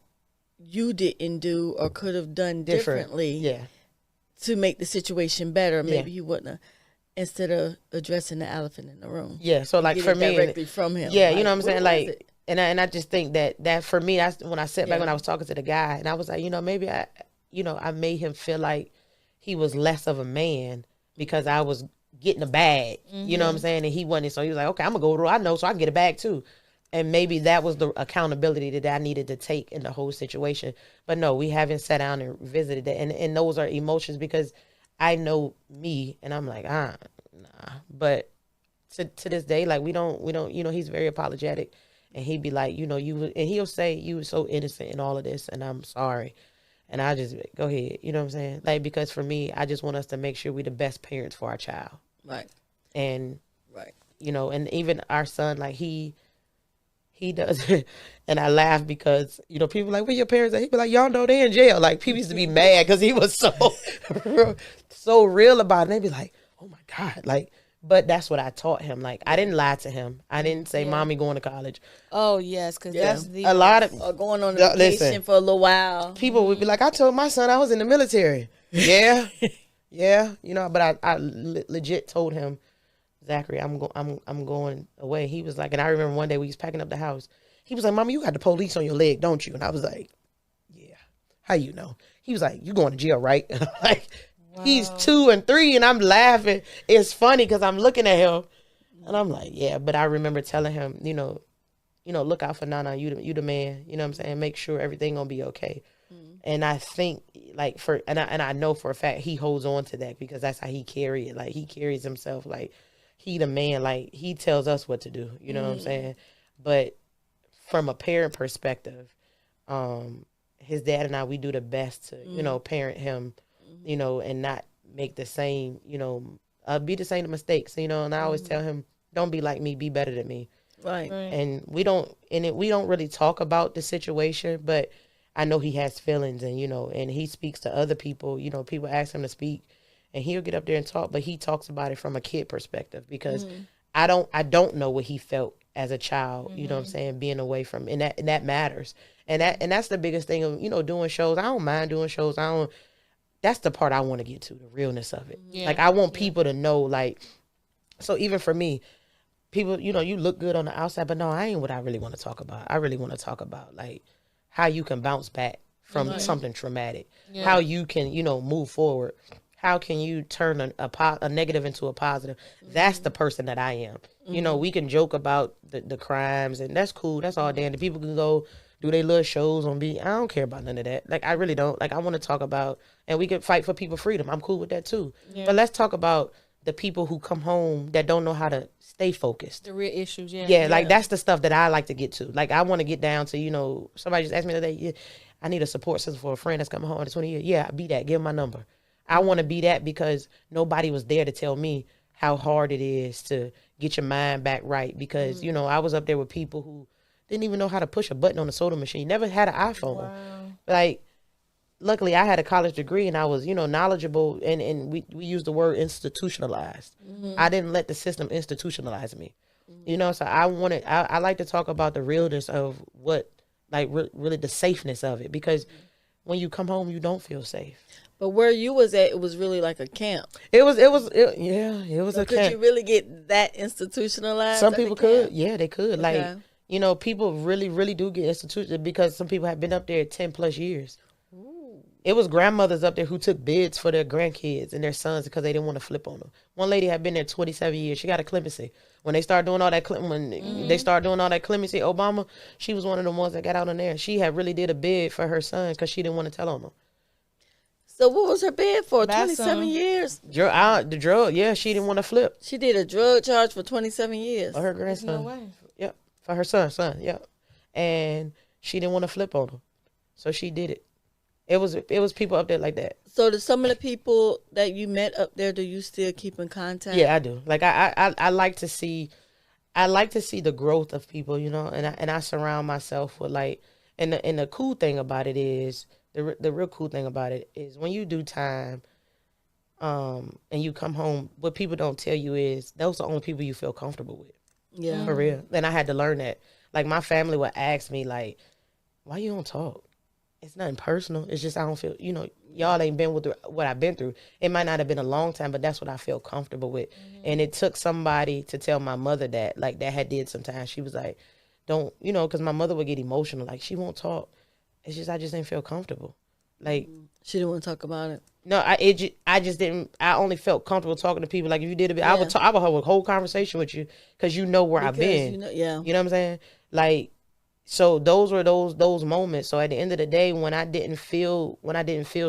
you didn't do or could have done differently to make the situation better. Maybe you wouldn't have, instead of addressing the elephant in the room. Yeah. So like for me, directly from him. Yeah. Like, you know what I'm saying? Like, and I just think that for me, that's when I sat back when I was talking to the guy, and I was like, maybe I made him feel like he was less of a man because I was getting a bag. You know what I'm saying? And he wasn't. So he was like, okay, I'm gonna go to, I know, so I can get a bag too. And maybe that was the accountability that I needed to take in the whole situation. But no, we haven't sat down and visited it. And those are emotions because I know me, and I'm like, nah. But to this day, like we don't, he's very apologetic. And he'd be like, and he'll say, you were so innocent in all of this, and I'm sorry. And I just, go ahead, you know what I'm saying? Like, because for me, I just want us to make sure we're the best parents for our child. Right. And, and even our son, like, he he does it. And I laugh because, you know, people like, where your parents at? He be like, y'all know they in jail. Like, people used to be mad because he was so real about it. They be like, oh my God. Like, but that's what I taught him. Like, I didn't lie to him. I didn't say, mommy going to college. Oh, yes, because that's the... A lot of... Or going on a vacation for a little while. People would be like, I told my son I was in the military. Yeah. Yeah. You know, but I legit told him, Zachary, I'm going away. He was like, and I remember one day we was packing up the house. He was like, Mama, you got the police on your leg, don't you? And I was like, yeah. How you know? He was like, you going to jail, right? And I'm like, wow. He's 2 and 3, and I'm laughing. It's funny because I'm looking at him, and I'm like, yeah. But I remember telling him, you know, look out for Nana. You the man. You know what I'm saying? Make sure everything gonna be okay. And I think, like, and I know for a fact he holds on to that because that's how he carry it. Like, he carries himself like he the man. Like, he tells us what to do. You know what I'm saying? But from a parent perspective, his dad and I, we do the best to, you know, parent him, you know, and not make the same, you know, be the same mistakes, you know. And I always tell him, don't be like me, be better than me. Right. And we don't really talk about the situation, but I know he has feelings, and, you know, and he speaks to other people. You know, people ask him to speak, and he'll get up there and talk, but he talks about it from a kid perspective because I don't know what he felt as a child. You know what I'm saying? Being away from, and that matters, and that's the biggest thing of, you know, doing shows. I don't mind doing shows. That's the part I want to get to, the realness of it. Yeah. Like, I want people to know, like, so even for me, people, you know, you look good on the outside, but no, I ain't what I really want to talk about. I really want to talk about, like, how you can bounce back from something traumatic, how you can, you know, move forward. How can you turn a negative into a positive? That's the person that I am. You know, we can joke about the crimes, and that's cool. That's all dandy. People can go do their little shows on I don't care about none of that. Like, I really don't. Like, I want to talk about, and we can fight for people's freedom. I'm cool with that too. Yeah. But let's talk about the people who come home that don't know how to stay focused. The real issues, Yeah, like, that's the stuff that I like to get to. Like, I want to get down to, you know, somebody just asked me today, yeah, I need a support system for a friend that's coming home in 20 years. Yeah, be that. Give him my number. I want to be that because nobody was there to tell me how hard it is to get your mind back right. Because, you know, I was up there with people who didn't even know how to push a button on a soda machine, never had an iPhone. Wow. Like, luckily I had a college degree and I was, you know, knowledgeable, and we use the word institutionalized. I didn't let the system institutionalize me. You know, so I like to talk about the realness of what, like, really the safeness of it, because when you come home, you don't feel safe. But where you was at, it was really like a camp. It was a camp. Could you really get that institutionalized? Some people could. Yeah, they could. Okay. Like, you know, people really, really do get institutionalized because some people have been up there 10 plus years. Ooh. It was grandmothers up there who took bids for their grandkids and their sons because they didn't want to flip on them. One lady had been there 27 years. She got a clemency. When they started doing all that, they started doing all that clemency, Obama, she was one of the ones that got out on there. She had really did a bid for her son because she didn't want to tell on them. So what was her bid for? 27 years? The drug, yeah, she didn't want to flip. She did a drug charge for 27 years. For her grandson. No way. Yep. For her son, yep. And she didn't want to flip on him. So she did it. It was people up there like that. So do some of the people that you met up there, do you still keep in contact? Yeah, I do. Like, I like to see the growth of people, you know, and I surround myself with, like, and the cool thing about it is, the real cool thing about it is when you do time, and you come home, what people don't tell you is those are the only people you feel comfortable with. Yeah. For real. And I had to learn that. Like, my family would ask me, like, why you don't talk? It's nothing personal. It's just I don't feel, you know, y'all ain't been with what I've been through. It might not have been a long time, but that's what I feel comfortable with. And it took somebody to tell my mother that, like, that had did sometimes. She was like, don't, you know, because my mother would get emotional. Like, she won't talk. It's just I just didn't feel comfortable. Like, she didn't want to talk about it. No, I just didn't. I only felt comfortable talking to people. Like, if you did a bit, I would have a whole conversation with you because you know where I've been. You know what I'm saying? Like, so those were those moments. So at the end of the day, when I didn't feel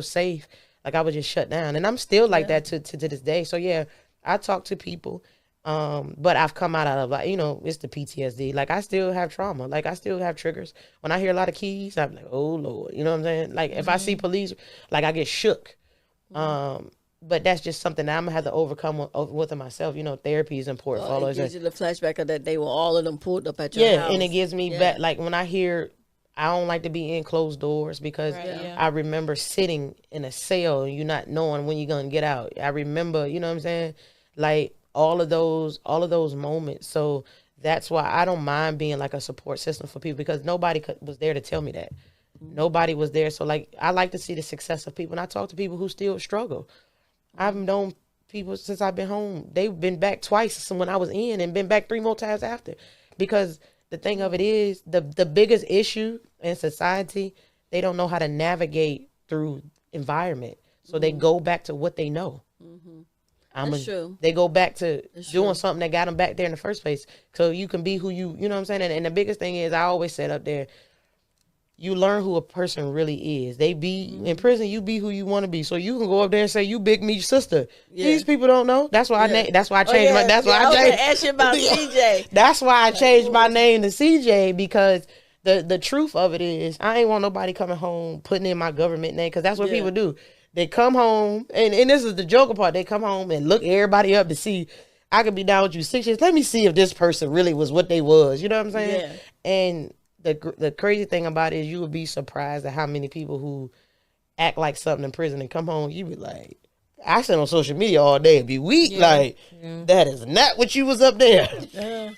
safe, like, I would just shut down, and I'm still like that to this day. So yeah, I talk to people. But I've come out of, like, you know, it's the PTSD. Like, I still have trauma. Like, I still have triggers. When I hear a lot of keys, I'm like, oh Lord, you know what I'm saying? Like, if I see police, like, I get shook. but that's just something that I'm gonna have to overcome within myself. You know, therapy is important for all It those. gives you the flashback of that they were all of them pulled up at your house. And it gives me back. Like when I hear, I don't like to be in closed doors because I remember sitting in a cell and you not knowing when you're gonna get out. I remember, you know what I'm saying, like all of those moments. So that's why I don't mind being like a support system for people, because nobody was there to tell me that. Nobody was there. So like, I like to see the success of people, and I talk to people who still struggle. I've known people since I've been home. They've been back twice when I was in, and been back 3 more times after. Because the thing of it is, the biggest issue in society, they don't know how to navigate through environment. So they go back to what they know. That's true. They go back to doing something that got them back there in the first place. So you can be who you know what I'm saying? And the biggest thing is, I always said up there, you learn who a person really is. They be in prison. You be who you want to be. So you can go up there and say, "You big me sister." Yeah. These people don't know. That's why that's why I changed my. That's why I changed. Ask you about CJ. That's why I changed my name to CJ, because the truth of it is, I ain't want nobody coming home putting in my government name, because that's what people do. They come home, and this is the joker part. They come home and look everybody up to see. I could be down with you 6 years. Let me see if this person really was what they was. You know what I'm saying? Yeah. And the crazy thing about it is, you would be surprised at how many people who act like something in prison and come home, you be like, I sit on social media all day and be weak. Like, that is not what you was up there. And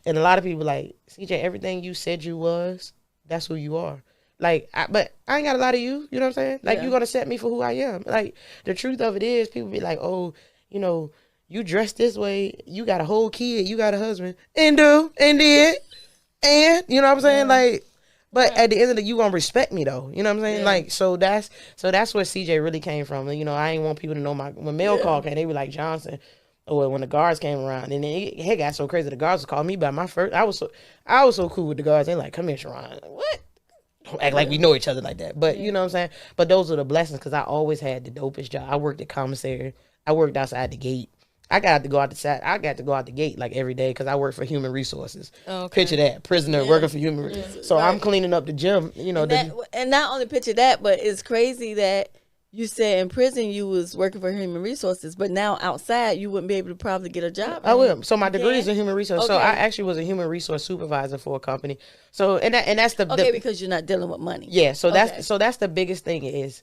a lot of people like, CJ, everything you said you was, that's who you are. Like, but I ain't got a lot of you. You know what I'm saying? Like, you're going to set me for who I am. Like, the truth of it is, people be like, oh, you know, you dress this way, you got a whole kid, you got a husband, and did. And you know what I'm saying? Like, but at the end of the day, you gonna respect me though. You know what I'm saying? Like, so that's where CJ really came from. You know, I ain't want people to know when mail call came, they were like Johnson. Or when the guards came around, and then it got so crazy. The guards was calling me by my first. I was so cool with the guards. They like, come here, Cheron. Like, what? Don't act like we know each other like that. But you know what I'm saying? But those are the blessings, because I always had the dopest job. I worked at commissary. I worked outside the gate. I got to go out the gate like every day, because I work for human resources. Picture that, prisoner working for human resources. So I'm cleaning up the gym, you know. And not only picture that, but it's crazy that you said in prison you was working for human resources, but now outside you wouldn't be able to probably get a job. I will. So my degree is in human resources. So I actually was a human resource supervisor for a company. So and that's the because you're not dealing with money. Yeah. So that's the biggest thing is,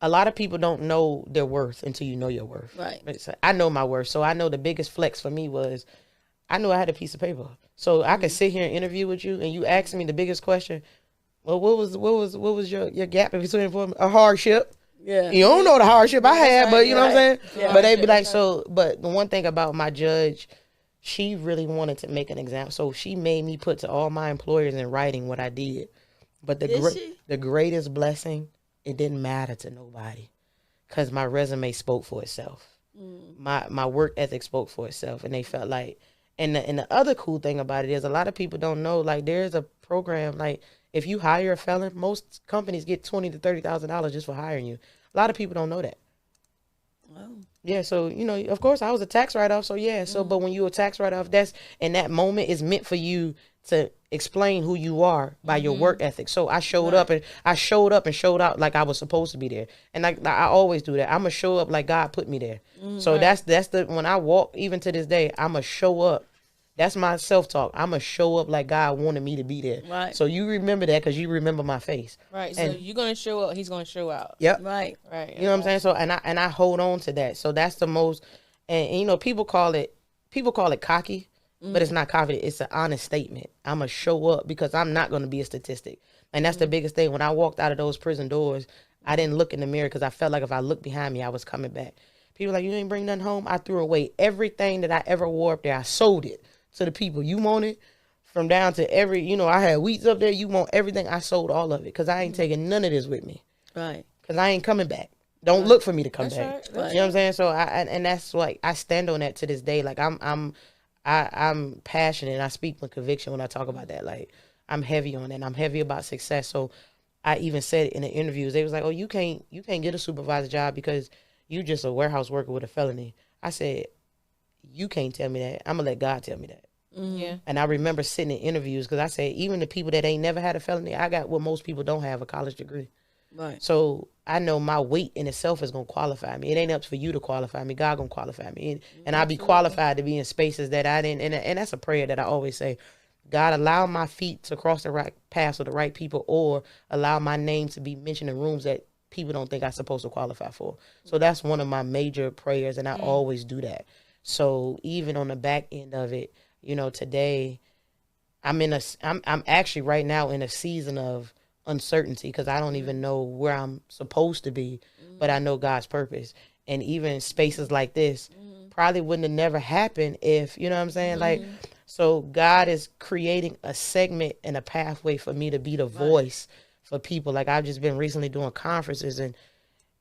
a lot of people don't know their worth until you know your worth. Right. I know my worth. So I know the biggest flex for me was, I knew I had a piece of paper. So I could sit here and interview with you, and you ask me the biggest question. Well, what was your gap in between employment? A hardship. Yeah. You don't know the hardship I had, but you know what I'm saying? Yeah. But they'd be like, but the one thing about my judge, she really wanted to make an example. So she made me put to all my employers in writing what I did. But the greatest blessing, it didn't matter to nobody, because my resume spoke for itself. My work ethic spoke for itself, and they felt like, and the other cool thing about it is, a lot of people don't know, like, there's a program, like, if you hire a felon, most companies get $20,000 to $30,000 just for hiring you. A lot of people don't know that. Wow. Yeah, so, you know, of course I was a tax write-off, so yeah, but when you a tax write-off, that's, in that moment, is meant for you to explain who you are by your work ethic. So I showed up and showed out like I was supposed to be there. And like I always do that. I'm gonna show up like God put me there. So that's the, when I walk, even to this day, I'm gonna show up. That's my self-talk. I'm gonna show up like God wanted me to be there. Right. So you remember that, because you remember my face. Right. So you're gonna show up, he's gonna show out. Yep. Right. Right. You know what I'm saying? So and I hold on to that. So that's the most, and you know, people call it cocky. But it's not confident. It's an honest statement. I'm going to show up, because I'm not going to be a statistic. And that's the biggest thing. When I walked out of those prison doors, I didn't look in the mirror, because I felt like if I looked behind me, I was coming back. People like, you ain't bring nothing home? I threw away everything that I ever wore up there. I sold it to the people. You want it? From down to every, you know, I had wheats up there. You want everything? I sold all of it, because I ain't taking none of this with me. Right. Because I ain't coming back. Don't look for me to come back. Right. You know what I'm saying? So and that's like, I stand on that to this day. Like I'm passionate, and I speak with conviction when I talk about that. Like, I'm heavy on that, and I'm heavy about success. So I even said it in the interviews. They was like, oh, you can't get a supervisor job because you just a warehouse worker with a felony. I said, you can't tell me that. I'm going to let God tell me that. Yeah. And I remember sitting in interviews, because I said, even the people that ain't never had a felony, I got what most people don't have, a college degree. Right. So I know my weight in itself is going to qualify me. It ain't up for you to qualify me. God going to qualify me. And I'll be qualified to be in spaces that I didn't. And that's a prayer that I always say. God, allow my feet to cross the right paths of the right people, or allow my name to be mentioned in rooms that people don't think I'm supposed to qualify for. So that's one of my major prayers, and I always do that. So even on the back end of it, you know, today I'm actually right now in a season of uncertainty because I don't even know where I'm supposed to be, but I know God's purpose. And even spaces like this probably wouldn't have never happened if, you know what I'm saying? Like, so God is creating a segment and a pathway for me to be the voice for people. Like, I've just been recently doing conferences, and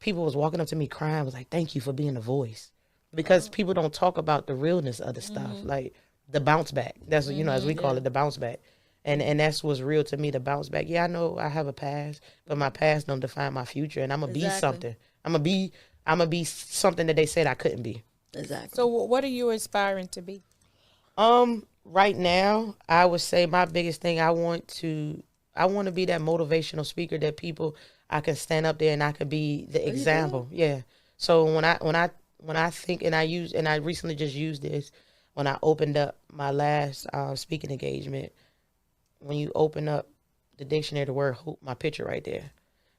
people was walking up to me crying, was like, thank you for being the voice. Because people don't talk about the realness of the stuff, like the bounce back. That's, you know, as we call it, the bounce back. And that's what's real to me, the bounce back. Yeah, I know I have a past, but my past don't define my future, and I'm going to be something. I'm going to be something that they said I couldn't be. Exactly. So what are you aspiring to be? Right now, I would say my biggest thing, I want to be that motivational speaker that people, I can stand up there and I could be the example. Yeah. So when I think, and I recently just used this when I opened up my last speaking engagement. When you open up the dictionary, the word hope, my picture right there,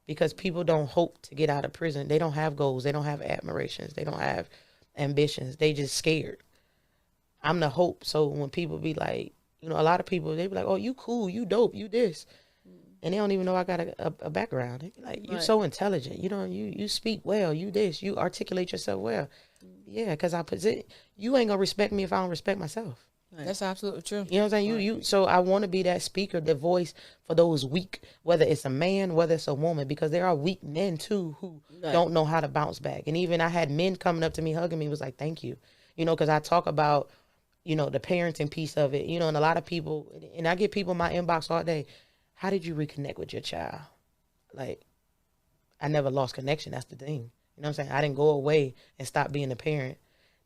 because people don't hope to get out of prison. They don't have goals. They don't have admirations. They don't have ambitions. They just scared. I'm the hope. So when people be like, you know, a lot of people, they be like, oh, you cool, you dope, you this. And they don't even know I got a background. They be like, you so intelligent. You know, you speak well, you this, you articulate yourself well. Yeah, because you ain't going to respect me if I don't respect myself. Right. That's absolutely true. You know what I'm saying? So I want to be that speaker, the voice for those weak, whether it's a man, whether it's a woman, because there are weak men too who don't know how to bounce back. And even I had men coming up to me, hugging me, was like, thank you. You know, because I talk about, you know, the parenting piece of it, you know, and a lot of people, and I get people in my inbox all day, how did you reconnect with your child? Like, I never lost connection. That's the thing. You know what I'm saying? I didn't go away and stop being a parent.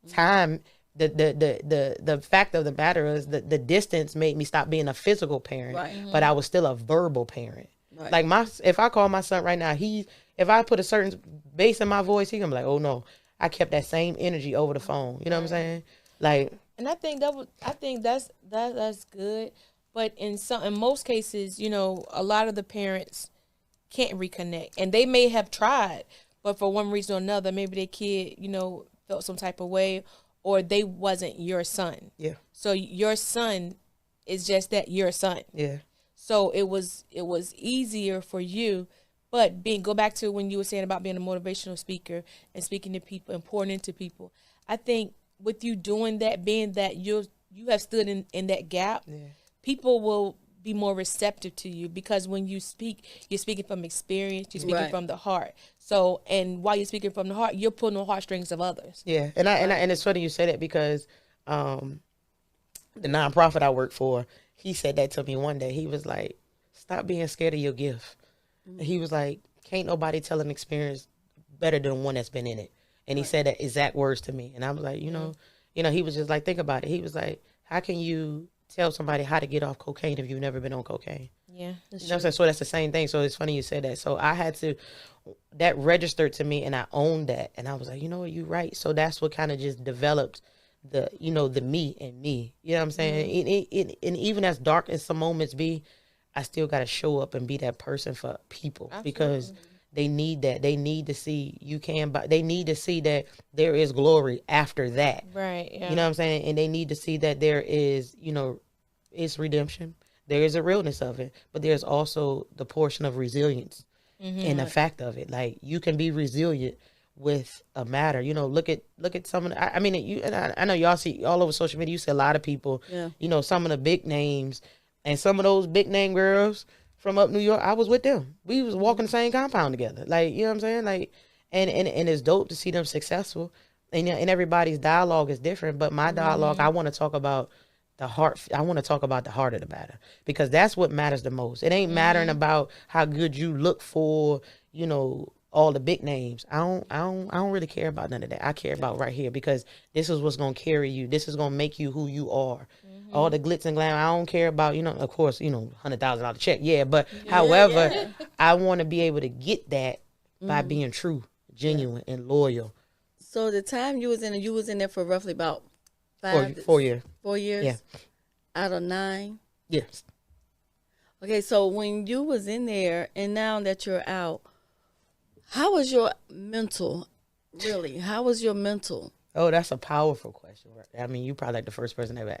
Time, the fact of the matter is that the distance made me stop being a physical parent, but I was still a verbal parent. Right. Like if I call my son right now, if I put a certain bass in my voice, he gonna be like, oh no, I kept that same energy over the phone. You know what I'm saying? Like, and I think that's good. But in most cases, you know, a lot of the parents can't reconnect, and they may have tried, but for one reason or another, maybe their kid, you know, felt some type of way, or they wasn't your son. Yeah. So your son is just that, your son. Yeah. So it was easier for you, but go back to when you were saying about being a motivational speaker and speaking to people and pouring into people. I think with you doing that, being that you have stood in that gap, people will be more receptive to you, because when you speak, you're speaking from experience, you're speaking from the heart. So, and while you're speaking from the heart, you're pulling on the heartstrings of others. Yeah, and it's funny you say that, because the nonprofit I work for, he said that to me one day. He was like, stop being scared of your gift. Mm-hmm. He was like, can't nobody tell an experience better than one that's been in it. And he said that exact words to me. And I was like, you know, he was just like, think about it. He was like, how can you tell somebody how to get off cocaine if you've never been on cocaine? Yeah. You know what I'm saying? So that's the same thing. So it's funny you said that. So I had to, that registered to me, and I owned that. And I was like, you know what, you're right. So that's what kind of just developed the, you know, the me and me. You know what I'm saying? Mm-hmm. And even as dark as some moments be, I still got to show up and be that person for people. Absolutely. Because they need that. They need to see they need to see that there is glory after that. Right. Yeah. You know what I'm saying? And they need to see that there is, you know, it's redemption. There is a realness of it, but there's also the portion of resilience and the fact of it. Like, you can be resilient with a matter. You know, look at some of the, I mean, I know y'all see all over social media, you see a lot of people, you know, some of the big names, and some of those big name girls from up New York, I was with them. We was walking the same compound together. Like, you know what I'm saying? Like, and it's dope to see them successful. And everybody's dialogue is different, but my dialogue, I want to talk about the heart. I want to talk about the heart of the matter, because that's what matters the most. It ain't mattering about how good you look for, you know, all the big names. I don't really care about none of that. I care about right here, because this is what's going to carry you. This is going to make you who you are. all the glitz and glam. I don't care about, of course, $100,000 check. Yeah. But however, I want to be able to get that by being true, genuine, and loyal. So the time you was in there for roughly about 4 years. 4 years? Yeah. Out of 9? Yes. Okay, so when you was in there and now that you're out, how was your mental, really? How was your mental? Oh, that's a powerful question. I mean, you probably like the first person ever.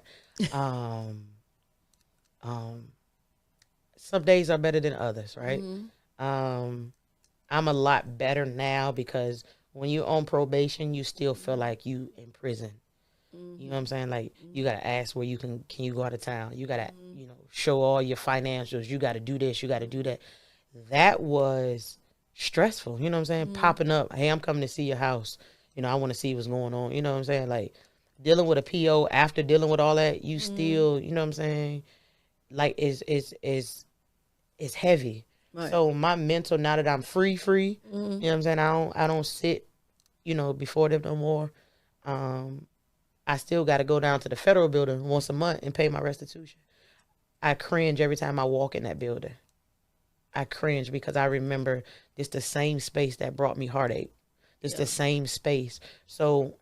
Some days are better than others, right? I'm a lot better now because when you're on probation, you still feel like you in prison. You know what I'm saying? Like, you got to ask where can you go out of town? You got to, show all your financials. You got to do this. You got to do that. That was stressful. You know what I'm saying? Popping up. Hey, I'm coming to see your house. I want to see what's going on. You know what I'm saying? Like, dealing with a PO after dealing with all that, you still, you know what I'm saying? Like, is heavy. Right. So my mental, now that I'm free, you know what I'm saying? I don't sit, before them no more. I still got to go down to the federal building once a month and pay my restitution. I cringe every time I walk in that building. I cringe because I remember it's the same space that brought me heartache. It's the same space. So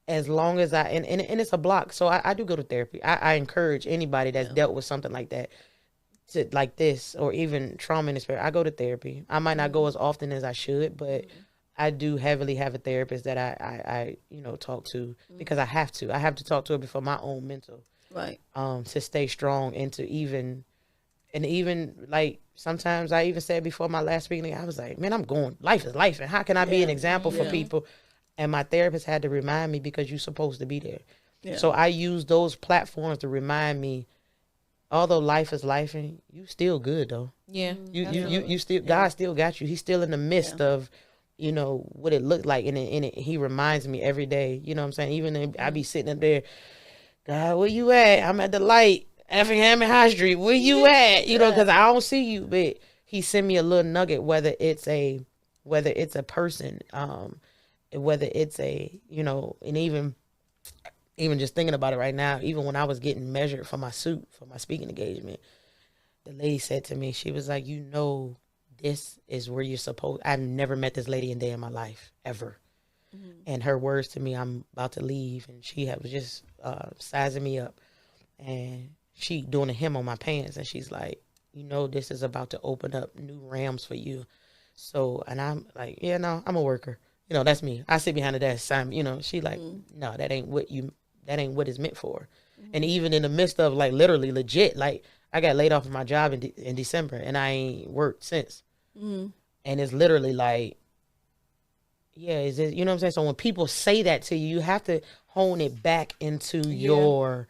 as long as and it's a block. So I do go to therapy. I encourage anybody that's dealt with something like that, like this, or even trauma in the spirit. I go to therapy. I might not go as often as I should, but I do heavily have a therapist that I talk to because I have to. I have to talk to her before my own mental. Right. To stay strong and to even like sometimes I even said before my last speaking, I was like, man, I'm going, life is life. And how can I be an example for people? And my therapist had to remind me because you're supposed to be there. Yeah. So I use those platforms to remind me, although life is life, and you still good though. Yeah. You still, God still got you. He's still in the midst of, what it looked like. And he reminds me every day, you know what I'm saying? Even if I be sitting up there, God, where you at? I'm at the light, Effingham and High Street. Where you at? Because I don't see you. But he sent me a little nugget, whether it's a person, whether it's and even just thinking about it right now, even when I was getting measured for my suit, for my speaking engagement, the lady said to me, she was like, this is where you're supposed. I've never met this lady a day in my life, ever. And her words to me, I'm about to leave. And she was just sizing me up. And she doing a hem on my pants. And she's like, this is about to open up new realms for you. So, and I'm like, yeah, no, I'm a worker. That's me. I sit behind the desk. She like, no, that ain't what it's meant for. And even in the midst of like literally legit, like I got laid off of my job in December and I ain't worked since. And it's literally like, yeah, is it, you know what I'm saying? So when people say that to you, you have to hone it back into your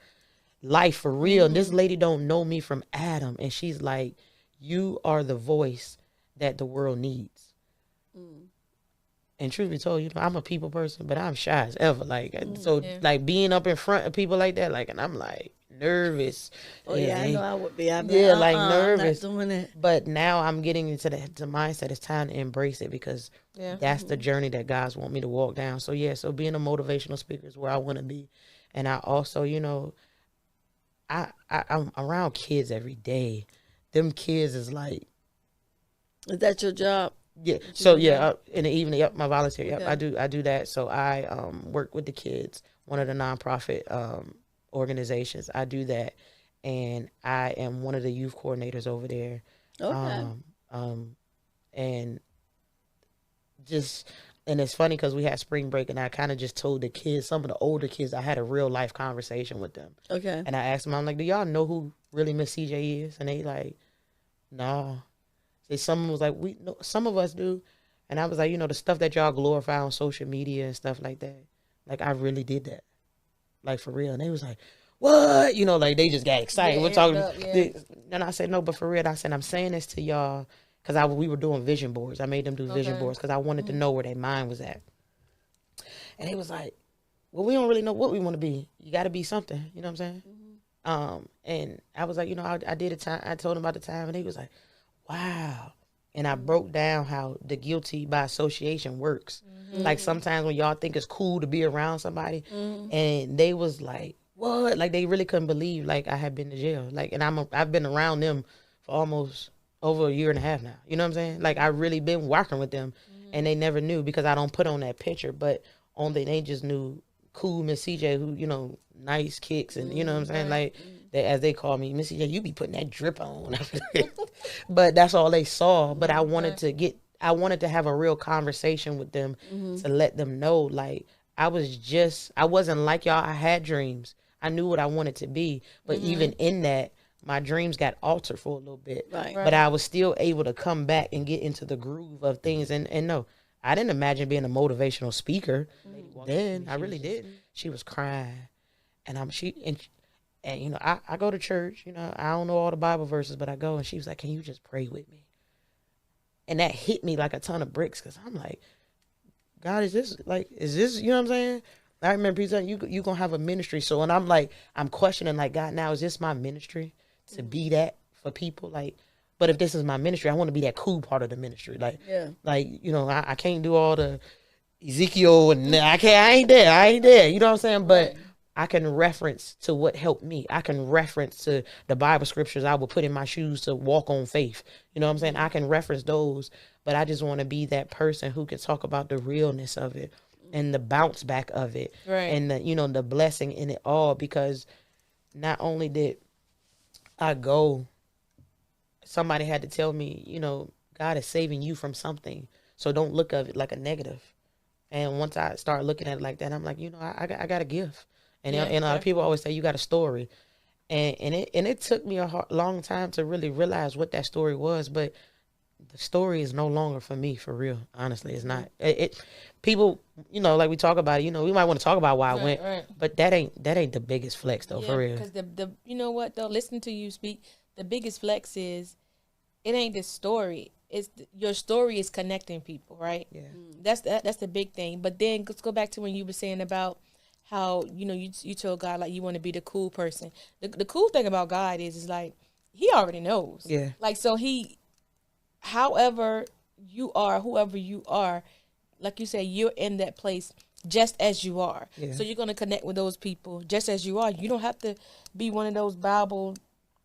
life for real. And this lady don't know me from Adam. And she's like, you are the voice that the world needs. And truth be told, I'm a people person, but I'm shy as ever. Like, like being up in front of people like that, like, and I'm like nervous. Oh yeah, I know I would be. Like nervous. I'm not doing it. But now I'm getting into the mindset. It's time to embrace it because that's the journey that God's want me to walk down. So so being a motivational speaker is where I want to be. And I also, I'm around kids every day. Them kids is like. Is that your job? Yeah. So in the evening, my volunteer. Okay. I do that. So I work with the kids, one of the nonprofit organizations. I do that, and I am one of the youth coordinators over there. Okay. And it's funny because we had spring break, and I kind of just told the kids, some of the older kids, I had a real life conversation with them. Okay. And I asked them, I'm like, do y'all know who really Miss CJ is? And they like, no. Someone was like, some of us do. And I was like, the stuff that y'all glorify on social media and stuff like that. Like, I really did that. Like, for real. And they was like, what? Like, they just got excited. We're talking. And I said, no, but for real, I said, I'm saying this to y'all because we were doing vision boards. I made them do vision boards because I wanted to know where their mind was at. And they was like, well, we don't really know what we want to be. You got to be something. You know what I'm saying? And I was like, I did a time. I told them about the time, and they was like, wow. And I broke down how the guilty by association works. Like sometimes when y'all think it's cool to be around somebody and they was like, what? Like, they really couldn't believe, like, I had been to jail. Like, and I've been around them for almost over a year and a half now. You know what I'm saying? Like, I really been working with them, and they never knew because I don't put on that picture, but only they just knew cool Miss CJ, who, you know, nice kicks, and you know what I'm saying? Like, they, as they call me, Miss CJ, you be putting that drip on. But that's all they saw. But I wanted to have a real conversation with them to let them know, like, I wasn't like y'all. I had dreams. I knew what I wanted to be. But even in that, my dreams got altered for a little bit. Right. But I was still able to come back and get into the groove of things. And no, I didn't imagine being a motivational speaker. Then I really did. She was crying. And and you know, I go to church, you know, I don't know all the Bible verses, but I go, and she was like, can you just pray with me? And that hit me like a ton of bricks, because I'm like, God, is this, you know what I'm saying? I remember he's like, you going to have a ministry. So when I'm like, I'm questioning, like, God, now is this my ministry to be that for people? Like, but if this is my ministry, I want to be that cool part of the ministry. Like, like, you know, I can't do all the Ezekiel, and I ain't there. You know what I'm saying? But I can reference to what helped me. I can reference to the Bible scriptures I would put in my shoes to walk on faith. You know what I'm saying? I can reference those, but I just want to be that person who can talk about the realness of it and the bounce back of it, and the, you know, the blessing in it all. Because not only did I go, somebody had to tell me, you know, God is saving you from something, so don't look at it like a negative. And once I start looking at it like that, I'm like, you know, I got a gift. And a lot of people always say, you got a story. And it took me a long time to really realize what that story was. But the story is no longer for me, for real. Honestly, it's not. People, you know, like we talk about it, you know, we might want to talk about why I went. But that ain't the biggest flex, though, for real. Because the you know what, though, listening to you speak, the biggest flex is, it ain't the story. It's your story is connecting people, right? Yeah. That's the big thing. But then let's go back to when you were saying about how, you know, you told God, like, you want to be the cool person. The cool thing about God is like, he already knows. Yeah. Like, so however you are, whoever you are, like you say, you're in that place just as you are. Yeah. So you're going to connect with those people just as you are. You don't have to be one of those Bible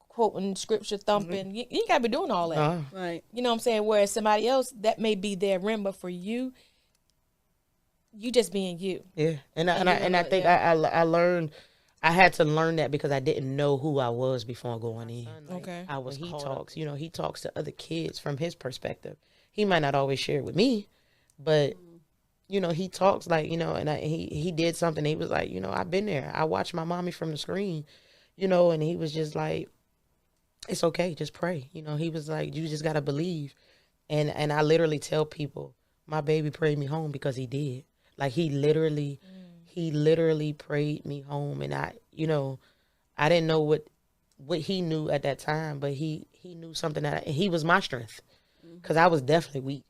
quoting, scripture thumping. You ain't got to be doing all that. Right. You know what I'm saying? Whereas somebody else, that may be their rim, but for you, you just being you. Yeah. And I think I learned, I had to learn that because I didn't know who I was before going in. Okay. He talks, you know, he talks to other kids from his perspective. He might not always share it with me, but you know, he talks like, you know, and he did something. He was like, you know, I've been there. I watched my mommy from the screen, you know, and he was just like, it's okay, just pray. You know, he was like, you just got to believe. And I literally tell people, my baby prayed me home because he did. Like, he literally prayed me home. And I, you know, I didn't know what he knew at that time, but he knew something that he was my strength. Because I was definitely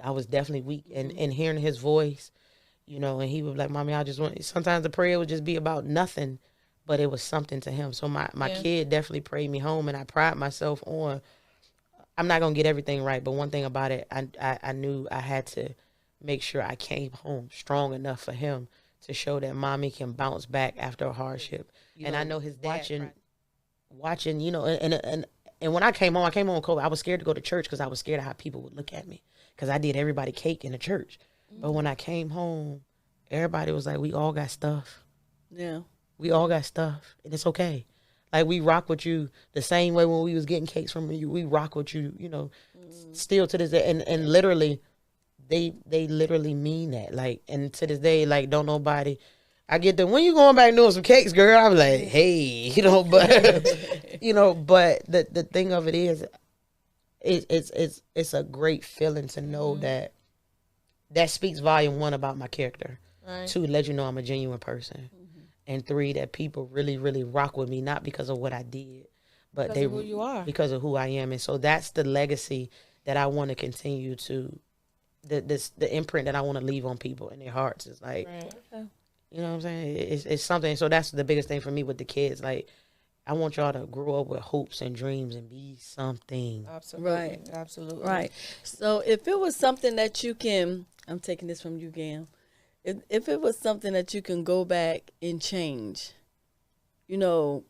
weak. And hearing his voice, you know, and he would be like, Mommy, sometimes the prayer would just be about nothing, but it was something to him. So my kid definitely prayed me home, and I pride myself on, I'm not going to get everything right, but one thing about it, I knew I had to make sure I came home strong enough for him to show that mommy can bounce back after a hardship. And I know his dad watching, you know, and when I came home COVID, I was scared to go to church because I was scared of how people would look at me because I did everybody cake in the church. But when I came home, everybody was like, we all got stuff. Yeah. We all got stuff, and it's okay. Like, we rock with you the same way when we was getting cakes from you. We rock with you, you know, still to this day. And literally, they literally mean that. Like, and to this day, like, don't nobody, I get them, when you going back doing some cakes, girl? I'm like, hey, you know, but, you know, but the thing of it is, it's a great feeling to know that speaks volume 1 about my character. Right. 2, let you know I'm a genuine person. And 3, that people really, really rock with me, not because of what I did, but because of who you are. Because of who I am. And so that's the legacy that I want to continue to, the imprint that I want to leave on people in their hearts. Is like, you know what I'm saying? It's something. So that's the biggest thing for me with the kids. Like, I want y'all to grow up with hopes and dreams and be something. Absolutely. Right. Absolutely. Right. So if it was something that you can, I'm taking this from you, Gam. If it was something that you can go back and change, you know,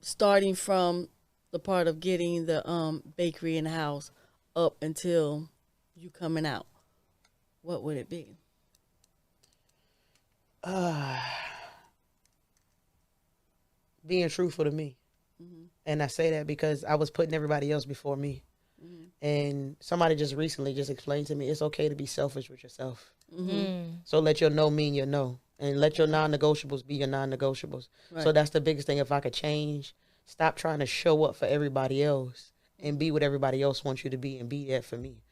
starting from the part of getting the bakery in the house up until you coming out, what would it be? Being truthful to me. And I say that because I was putting everybody else before me. And somebody just recently just explained to me, it's okay to be selfish with yourself. So let your no mean your no. And let your non-negotiables be your non-negotiables. Right. So that's the biggest thing. If I could change, stop trying to show up for everybody else and be what everybody else wants you to be and be that for me.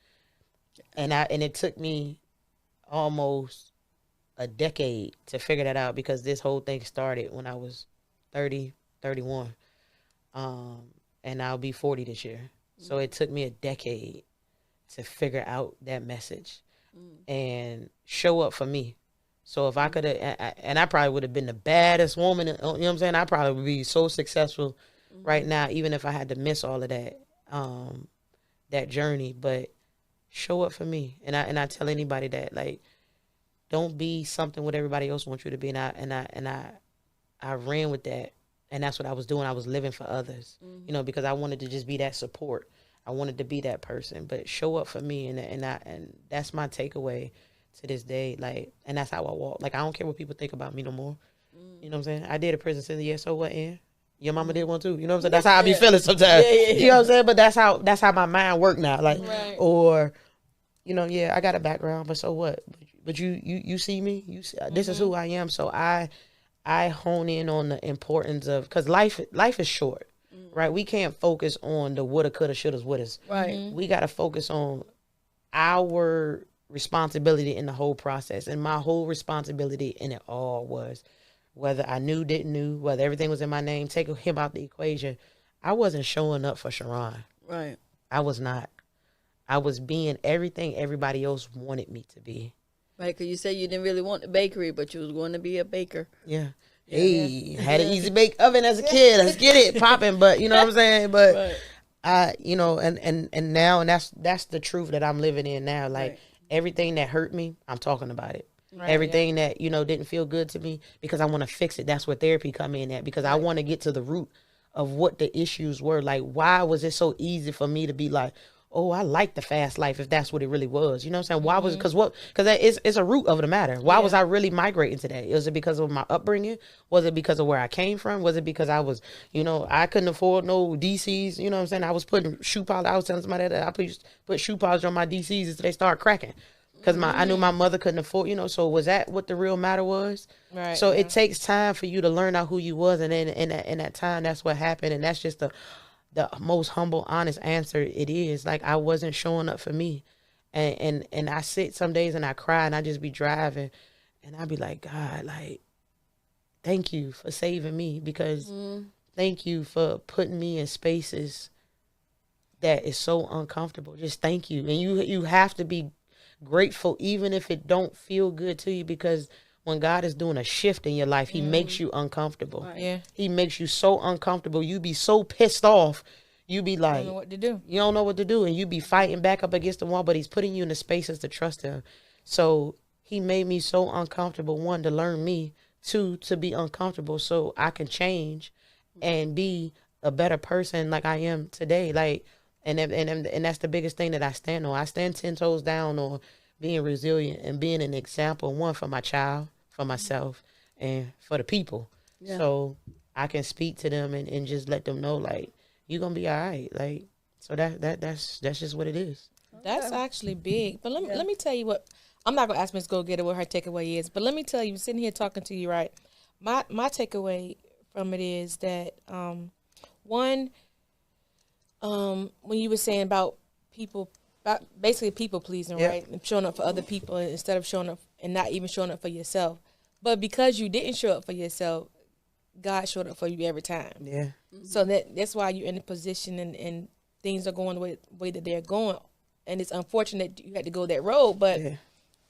And it took me almost a decade to figure that out, because this whole thing started when I was 30, 31. And I'll be 40 this year. So it took me a decade to figure out that message and show up for me. So if I could have, and I probably would have been the baddest woman, you know what I'm saying? I probably would be so successful right now, even if I had to miss all of that, that journey. But show up for me. And I tell anybody that, like, don't be something what everybody else wants you to be. And I ran with that. And that's what I was doing. I was living for others, you know, because I wanted to just be that support. I wanted to be that person, but show up for me. And that's my takeaway to this day. Like, and that's how I walk. Like, I don't care what people think about me no more. You know what I'm saying? I did a prison sentence. Yeah, so what, Ann? Your mama did one too. You know what I'm saying? That's how I be feeling sometimes. You know what I'm saying? But that's how my mind work now. Like, or, you know, yeah, I got a background, but so what? But you see me? You see, this is who I am. So I hone in on the importance of, because life is short, right? We can't focus on the woulda, coulda, shouldas, wouldas. Right. We got to focus on our responsibility in the whole process. And my whole responsibility in it all was, whether I knew, didn't know, whether everything was in my name, take him out the equation, I wasn't showing up for Cheron. Right. I was not. I was being everything everybody else wanted me to be. Right, because you said you didn't really want the bakery, but you was going to be a baker. Yeah. Hey, had an easy bake oven as a kid. Let's get it popping. But you know what I'm saying? But I, you know, and now, and that's the truth that I'm living in now. Like, everything that hurt me, I'm talking about it. Right, everything that, you know, didn't feel good to me, because I want to fix it. That's where therapy come in at, because I want to get to the root of what the issues were. Like, why was it so easy for me to be like, oh, I like the fast life, if that's what it really was. You know what I'm saying? Why was it? Because it's a root of the matter. Why was I really migrating to that? Was it because of my upbringing? Was it because of where I came from? Was it because I was, you know, I couldn't afford no DCs? You know what I'm saying? I was putting shoe polish. I was telling somebody that I put shoe polish on my DCs until they start cracking. Because I knew my mother couldn't afford, you know, so was that what the real matter was? Right. So it takes time for you to learn out who you was. And then in that time, that's what happened. And that's just the most humble, honest answer it is. Like, I wasn't showing up for me. And I sit some days and I cry, and I just be driving, and I be like, God, like, thank you for saving me, because thank you for putting me in spaces that is so uncomfortable. Just thank you. And you have to be grateful, even if it don't feel good to you, because when God is doing a shift in your life, he makes you uncomfortable. Right. Yeah. He makes you so uncomfortable. You be so pissed off. You be like, you don't know what to do. You don't know what to do. And you be fighting back up against the wall, but he's putting you in the spaces to trust him. So he made me so uncomfortable, one, to learn me, two, to be uncomfortable so I can change and be a better person like I am today. Like, and that's the biggest thing that I stand on. I stand 10 toes down on being resilient and being an example, one, for my child, for myself, and for the people. Yeah. So I can speak to them and just let them know, like, you're going to be all right. Like, so that's just what it is. That's actually big. But let me tell you what, I'm not going to ask Ms. Go Getter what her takeaway is, but let me tell you, sitting here talking to you, right, my takeaway from it is that, one, when you were saying about basically people pleasing, right? And showing up for other people instead of showing up and not even showing up for yourself. But because you didn't show up for yourself, God showed up for you every time. Yeah. So that's why you're in a position and things are going the way that they're going. And it's unfortunate you had to go that road. But,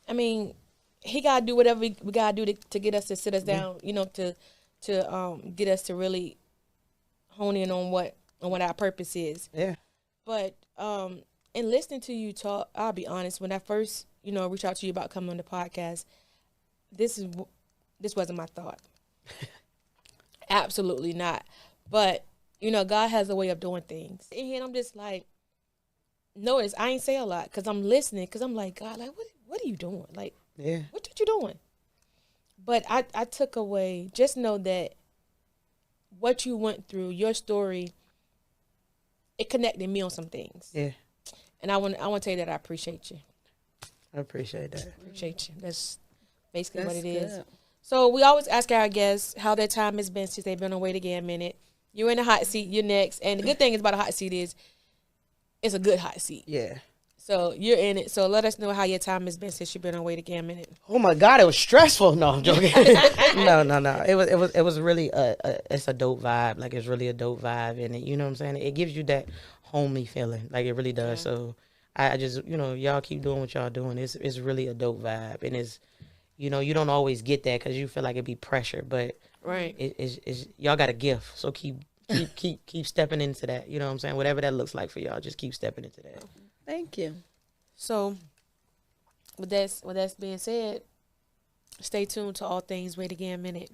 I mean, he got to do whatever we got to do to get us to sit us down, you know, to get us to really hone in on what our purpose is. Yeah. But in listening to you talk, I'll be honest, when I first, you know, reached out to you about coming on the podcast, this wasn't my thought. Absolutely not. But, God has a way of doing things. In here, I'm just like, notice I ain't say a lot because I'm listening, because I'm like, God, like, what are you doing? Like, Yeah. what you doing? But I took away, just know that what you went through, your story, it connected me on some things. Yeah. And I want to tell you that I appreciate you. I appreciate that. Appreciate you. That's basically That's what it is. good. So we always ask our guests how their time has been since they've been away to get a minute. You're in the hot seat. You're next. And the good thing about a hot seat is it's a good hot seat. Yeah. So you're in it. So let us know how your time has been since you've been away to get a minute. Oh my God, it was stressful. No, I'm joking. No. It was really it's a dope vibe. Like, it's really a dope vibe, and you know what I'm saying. It gives you that homely feeling. Like, it really does. Yeah. So I just, y'all keep doing what y'all doing. It's really a dope vibe, and it's, you don't always get that because you feel like it be pressure, but right. It's y'all got a gift. So keep stepping into that. You know what I'm saying. Whatever that looks like for y'all, just keep stepping into that. Thank you. So, with that being said, stay tuned to All Things Wait Again Minute